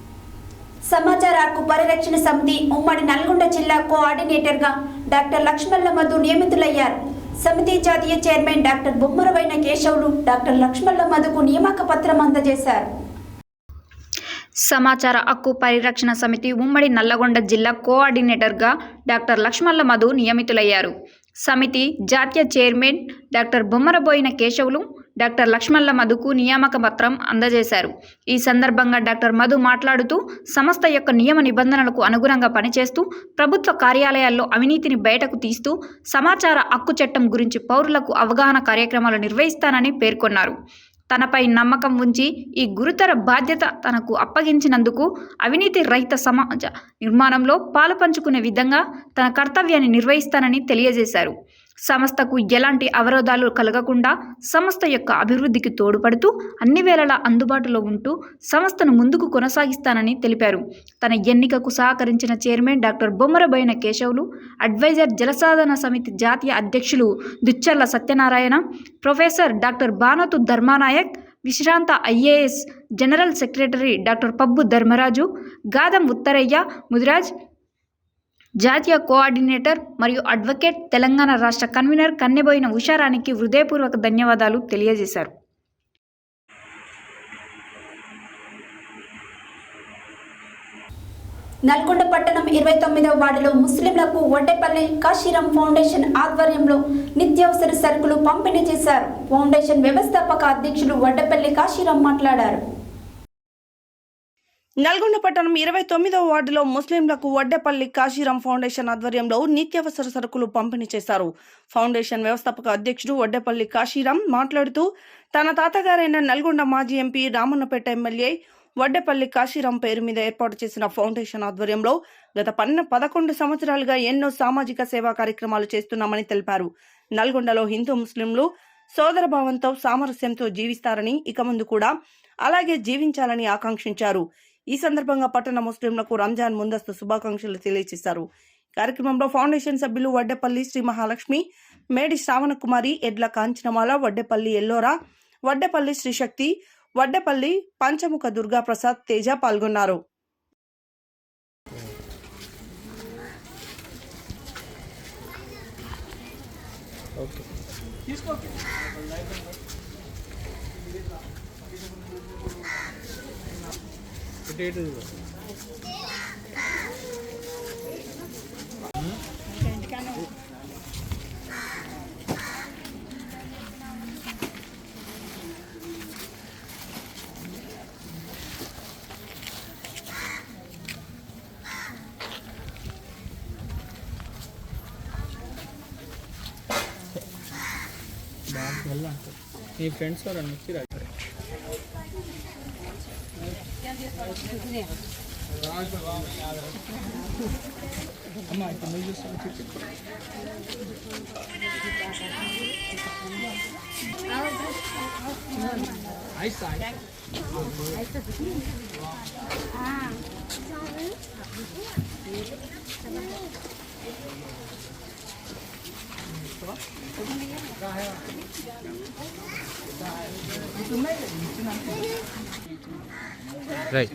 సమాచార హక్కు పరిరక్షణ సమితి ఉమ్మడి నల్గొండ జిల్లా కోఆర్డినేటర్గా డాక్టర్ లక్ష్మణ మధు నియమితులయ్యారు. సమితి జాతీయ చైర్మన్ డాక్టర్ బొమ్మరవైన కేశవులు డాక్టర్ లక్ష్మణ మధుకు నియామక పత్రం అందజేశారు. సమాచార హక్కు పరిరక్షణ సమితి ఉమ్మడి నల్లగొండ జిల్లా కోఆర్డినేటర్గా డాక్టర్ లక్ష్మణ మధు నియమితులయ్యారు. సమితి జాతీయ chairman doctor Bommaraboina Keshavulu doctor లక్ష్మణ్ల మధుకు నియామక పత్రం అందజేశారు. ఈ సందర్భంగా డాక్టర్ మధు మాట్లాడుతూ సంస్థ యొక్క నియమ నిబంధనలకు అనుగుణంగా పనిచేస్తూ ప్రభుత్వ కార్యాలయాల్లో అవినీతిని బయటకు తీస్తూ సమాచార హక్కు చట్టం గురించి పౌరులకు అవగాహన కార్యక్రమాలు నిర్వహిస్తానని పేర్కొన్నారు. తనపై నమ్మకం ఉంచి ఈ గురుతర బాధ్యత తనకు అప్పగించినందుకు అవినీతి రహిత సమాజ నిర్మాణంలో పాలుపంచుకునే విధంగా తన కర్తవ్యాన్ని నిర్వహిస్తానని తెలియజేశారు. సంస్థకు ఎలాంటి అవరోధాలు కలగకుండా సంస్థ యొక్క అభివృద్ధికి తోడ్పడుతూ అన్ని వేళలా అందుబాటులో ఉంటూ సంస్థను ముందుకు కొనసాగిస్తానని తెలిపారు. తన ఎన్నికకు సహకరించిన chairman doctor Bommaraboina Keshavulu, adviser Jalasadhana Samiti జాతీయ అధ్యక్షులు దుచ్చర్ల సత్యనారాయణ, ప్రొఫెసర్ డాక్టర్ బానోతు ధర్మానాయక్, విశ్రాంత IAS general secretary doctor Pabbu Dharmaraju, Gadam Uttaraiah Mudiraj, జాతీయ కోఆర్డినేటర్ మరియు అడ్వకేట్, తెలంగాణ రాష్ట్ర కన్వీనర్ కన్నెబోయిన ఉషారానికి హృదయపూర్వక ధన్యవాదాలు తెలియజేశారు. నల్గొండ పట్టణం 29వ వార్డులో ముస్లింలకు వడ్డేపల్లి కాశీరాం ఫౌండేషన్ ఆధ్వర్యంలో నిత్యావసర సరుకులు పంపిణీ చేశారు. ఫౌండేషన్ వ్యవస్థాపక అధ్యక్షులు వడ్డేపల్లి కాశీరాం మాట్లాడారు. నల్గొండ పట్టణం 29వ వార్డులో ముస్లింలకు వడ్డేపల్లి కాశీరాం ఫౌండేషన్ ఆధ్వర్యంలో నిత్యావసర సరుకులు పంపిణీ చేశారు. ఫౌండేషన్ వ్యవస్థాపక అధ్యక్షుడు వడ్డేపల్లి కాశీరాం మాట్లాడుతూ తన తాతగారైన నల్గొండ మాజీ ఎంపీ రామన్నపేట ఎమ్మెల్యే వడ్డేపల్లి కాశీరాం పేరు మీద ఏర్పాటు చేసిన ఫౌండేషన్ ఆధ్వర్యంలో గత 11 సంవత్సరాలుగా ఎన్నో సామాజిక సేవా కార్యక్రమాలు చేస్తున్నామని తెలిపారు. నల్గొండలో హిందూ ముస్లింలు సోదరభావంతో సామరస్యంతో జీవిస్తారని, ఇక ముందు కూడా అలాగే జీవించాలని ఆకాంక్షించారు. ఈ సందర్భంగా పట్టణ ముస్లింలకు రంజాన్ ముందస్తు శుభాకాంక్షలు తెలియజేశారు. కార్యక్రమంలో ఫౌండేషన్ సభ్యులు వడ్డేపల్లి శ్రీ మహాలక్ష్మి, మేడి శ్రావణ కుమారి, ఎడ్ల కాంచనమాల, వడ్డేపల్లి ఎల్లోరా, వడ్డేపల్లి శ్రీశక్తి, వడ్డేపల్లి పంచముఖ దుర్గా ప్రసాద్ తేజ పాల్గొన్నారు. మీ ఫ్రెండ్స్ ఎవరన్నా వచ్చి అమ్మా ఇప్పుడు నువ్వు చూస్తాను రైట్.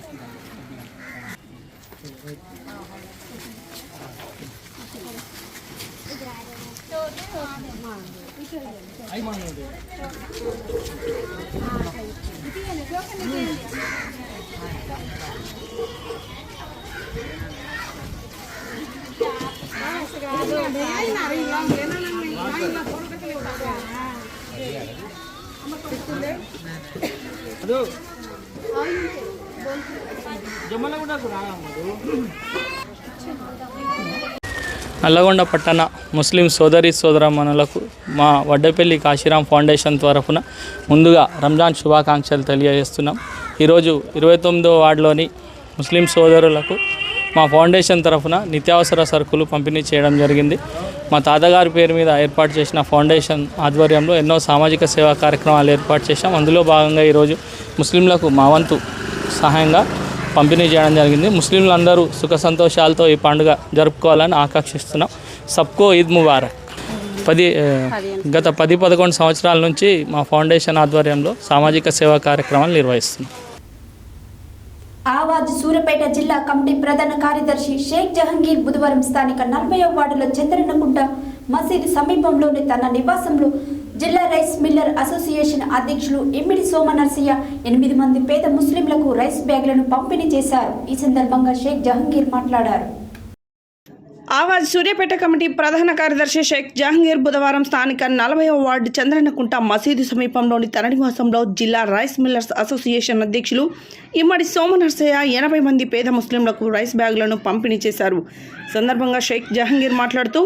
నల్లగొండ పట్టణ ముస్లిం సోదరమణులకు మా వడ్డేపల్లి కాశీరాం ఫౌండేషన్ తరఫున ముందుగా రంజాన్ శుభాకాంక్షలు తెలియజేస్తున్నాం. ఈరోజు 29వ వార్డులోని ముస్లిం సోదరులకు మా ఫౌండేషన్ తరఫున నిత్యావసర సరుకులు పంపిణీ చేయడం జరిగింది. మా తాతగారి పేరు మీద ఏర్పాటు చేసిన ఫౌండేషన్ ఆధ్వర్యంలో ఎన్నో సామాజిక సేవా కార్యక్రమాలు ఏర్పాటు చేశాం. అందులో భాగంగా ఈరోజు ముస్లింలకు మా వంతు సహాయంగా పంపిణీ చేయడం జరిగింది. ముస్లింలందరూ సుఖ సంతోషాలతో ఈ పండుగ జరుపుకోవాలని ఆకాంక్షిస్తున్నాం. సబ్కో ఈద్ ముబారక్. గత 10-11 సంవత్సరాల నుంచి మా ఫౌండేషన్ ఆధ్వర్యంలో సామాజిక సేవా కార్యక్రమాలు నిర్వహిస్తున్నాం. ఆవాజ్ సూర్యాపేట జిల్లా కమిటీ ప్రధాన కార్యదర్శి షేక్ జహంగీర్ బుధవారం స్థానిక 40వ వార్డులో చంద్రన్నకుంట మసీదు సమీపంలోని తన నివాసంలో జిల్లా రైస్ మిల్లర్ అసోసియేషన్ అధ్యక్షులు ఇమ్మిడి సోమనర్సయ్య 8 మంది పేద ముస్లింలకు రైస్ బ్యాగులను పంపిణీ చేశారు. ఈ సందర్భంగా షేక్ జహంగీర్ మాట్లాడారు. ఆవాజ్ సూర్యాపేట కమిటీ ప్రధాన కార్యదర్శి షేక్ జహంగీర్ బుధవారం స్థానిక 40వ వార్డు చంద్రన్నకుంట మసీదు సమీపంలోని తన నివాసంలో జిల్లా రైస్ మిల్లర్స్ అసోసియేషన్ అధ్యక్షులు ఇమ్మడి సోమనర్సయ్య 80 మంది పేద ముస్లింలకు రైస్ బ్యాగులను పంపిణీ చేశారు. సందర్భంగా షేక్ జహంగీర్ మాట్లాడుతూ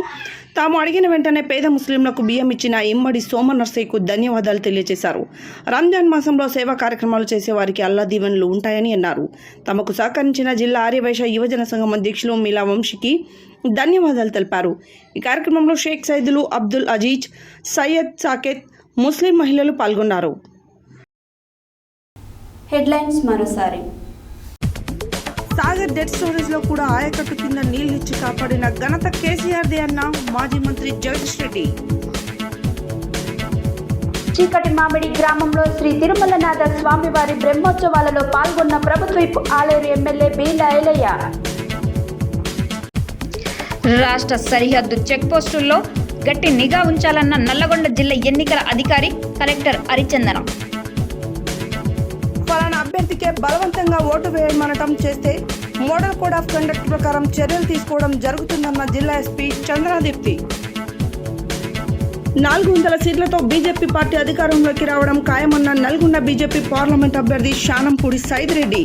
తాము అడిగిన వెంటనే పేద ముస్లింలకు బియ్యం ఇచ్చిన ఇమ్మడి సోమనర్సయ్యకు ధన్యవాదాలు తెలియజేశారు. రంజాన్ మాసంలో సేవా కార్యక్రమాలు చేసే వారికి అల్లా దీవెనలు ఉంటాయని అన్నారు. తమకు సహకరించిన జిల్లా ఆర్యవైశ్య యువజన సంఘం అధ్యక్షులు మీలా వంశీకి ధన్యవాదాలు తెలిపారు. ఈ కార్యక్రమంలో షేక్ సైదులు, అబ్దుల్ అజీజ్, సయ్యద్ సాకేత్, ముస్లిం మహిళలు పాల్గొన్నారు. హెడ్లైన్స్ మరోసారి. సాగర్ డెడ్ స్టోరేజ్ లో కూడా ఆయకట్టు కింద నీళ్లిచ్చి కాపాడిన ఘనత కేసీఆర్దే అన్న మాజీ మంత్రి జగదీష్ రెడ్డి. చీకటి మామిడి గ్రామంలో శ్రీ తిరుమలనాథ స్వామివారి బ్రహ్మోత్సవాలలో పాల్గొన్న ప్రభుత్వ ఆలేరు ఎమ్మెల్యే బీల ఐలయ్య. రాష్ట్ర సరిహద్దు చెక్పోస్టుల్లో గట్టి నిఘా ఉంచాలన్న నల్లగొండ జిల్లా ఎన్నికల అధికారి కలెక్టర్ హరిచందన. ఫలానా అభ్యర్థికే బలవంతంగా ఓటు వేయమనటం చేస్తే మోడల్ కోడ్ ఆఫ్ కండక్ట్ ప్రకారం చర్యలు తీసుకోవడం జరుగుతుందన్న జిల్లా ఎస్పీ చంద్రదీప్తి. 400 సీట్లతో బీజేపీ పార్టీ అధికారంలోకి రావడం ఖాయమన్న నల్గొండ బీజేపీ పార్లమెంట్ అభ్యర్థి శానంపూడి సైదిరెడ్డి.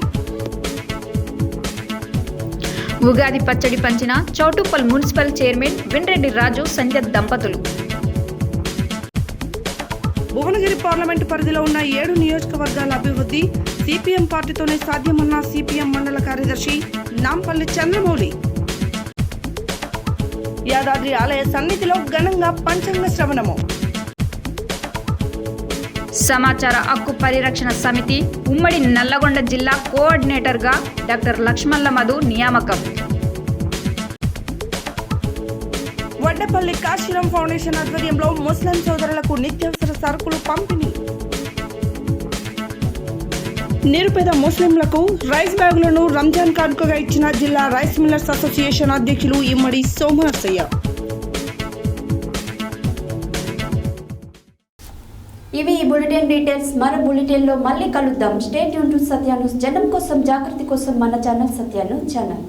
ఉగాది పచ్చడి పంచిన చౌటుప్పల్ మున్సిపల్ చైర్మన్ వెండ్రెడ్డి రాజు సంజయ్ దంపతులు. భువనగిరి పార్లమెంటు పరిధిలో ఉన్న 7 నియోజకవర్గాల అభివృద్ధి సిపిఎం పార్టీతోనే సాధ్యమన్న సిపిఎం మండల కార్యదర్శి నాంపల్లి చంద్రమౌళి. యాదాద్రి ఆలయ సన్నిధిలో ఘనంగా పంచాంగ శ్రవణము. సమాచార హక్కు పరిరక్షణ సమితి ఉమ్మడి నల్లగొండ జిల్లా కోఆర్డినేటర్గా డాక్టర్ లక్ష్మల్ల మధు నియామకం. వడ్డపల్లి కాశీరాం ఫౌండేషన్ ఆధ్వర్యంలో ముస్లిం సోదరులకు నిత్యావసర సరుకులు పంపిణీ. నిరుపేద ముస్లింలకు రైస్ బ్యాగులను రంజాన్ కానుకగా ఇచ్చిన జిల్లా రైస్ మిల్లర్స్ అసోసియేషన్ అధ్యక్షులు ఇమ్మడి సోమనర్సయ్య. ఇవి ఈ బులెటిన్ డీటెయిల్స్. మరో బులెటిన్లో మళ్ళీ కలుద్దాం. Stay tune to Satya news. జనం కోసం, జాగృతి కోసం మన ఛానల్ సత్య న్యూస్ ఛానల్.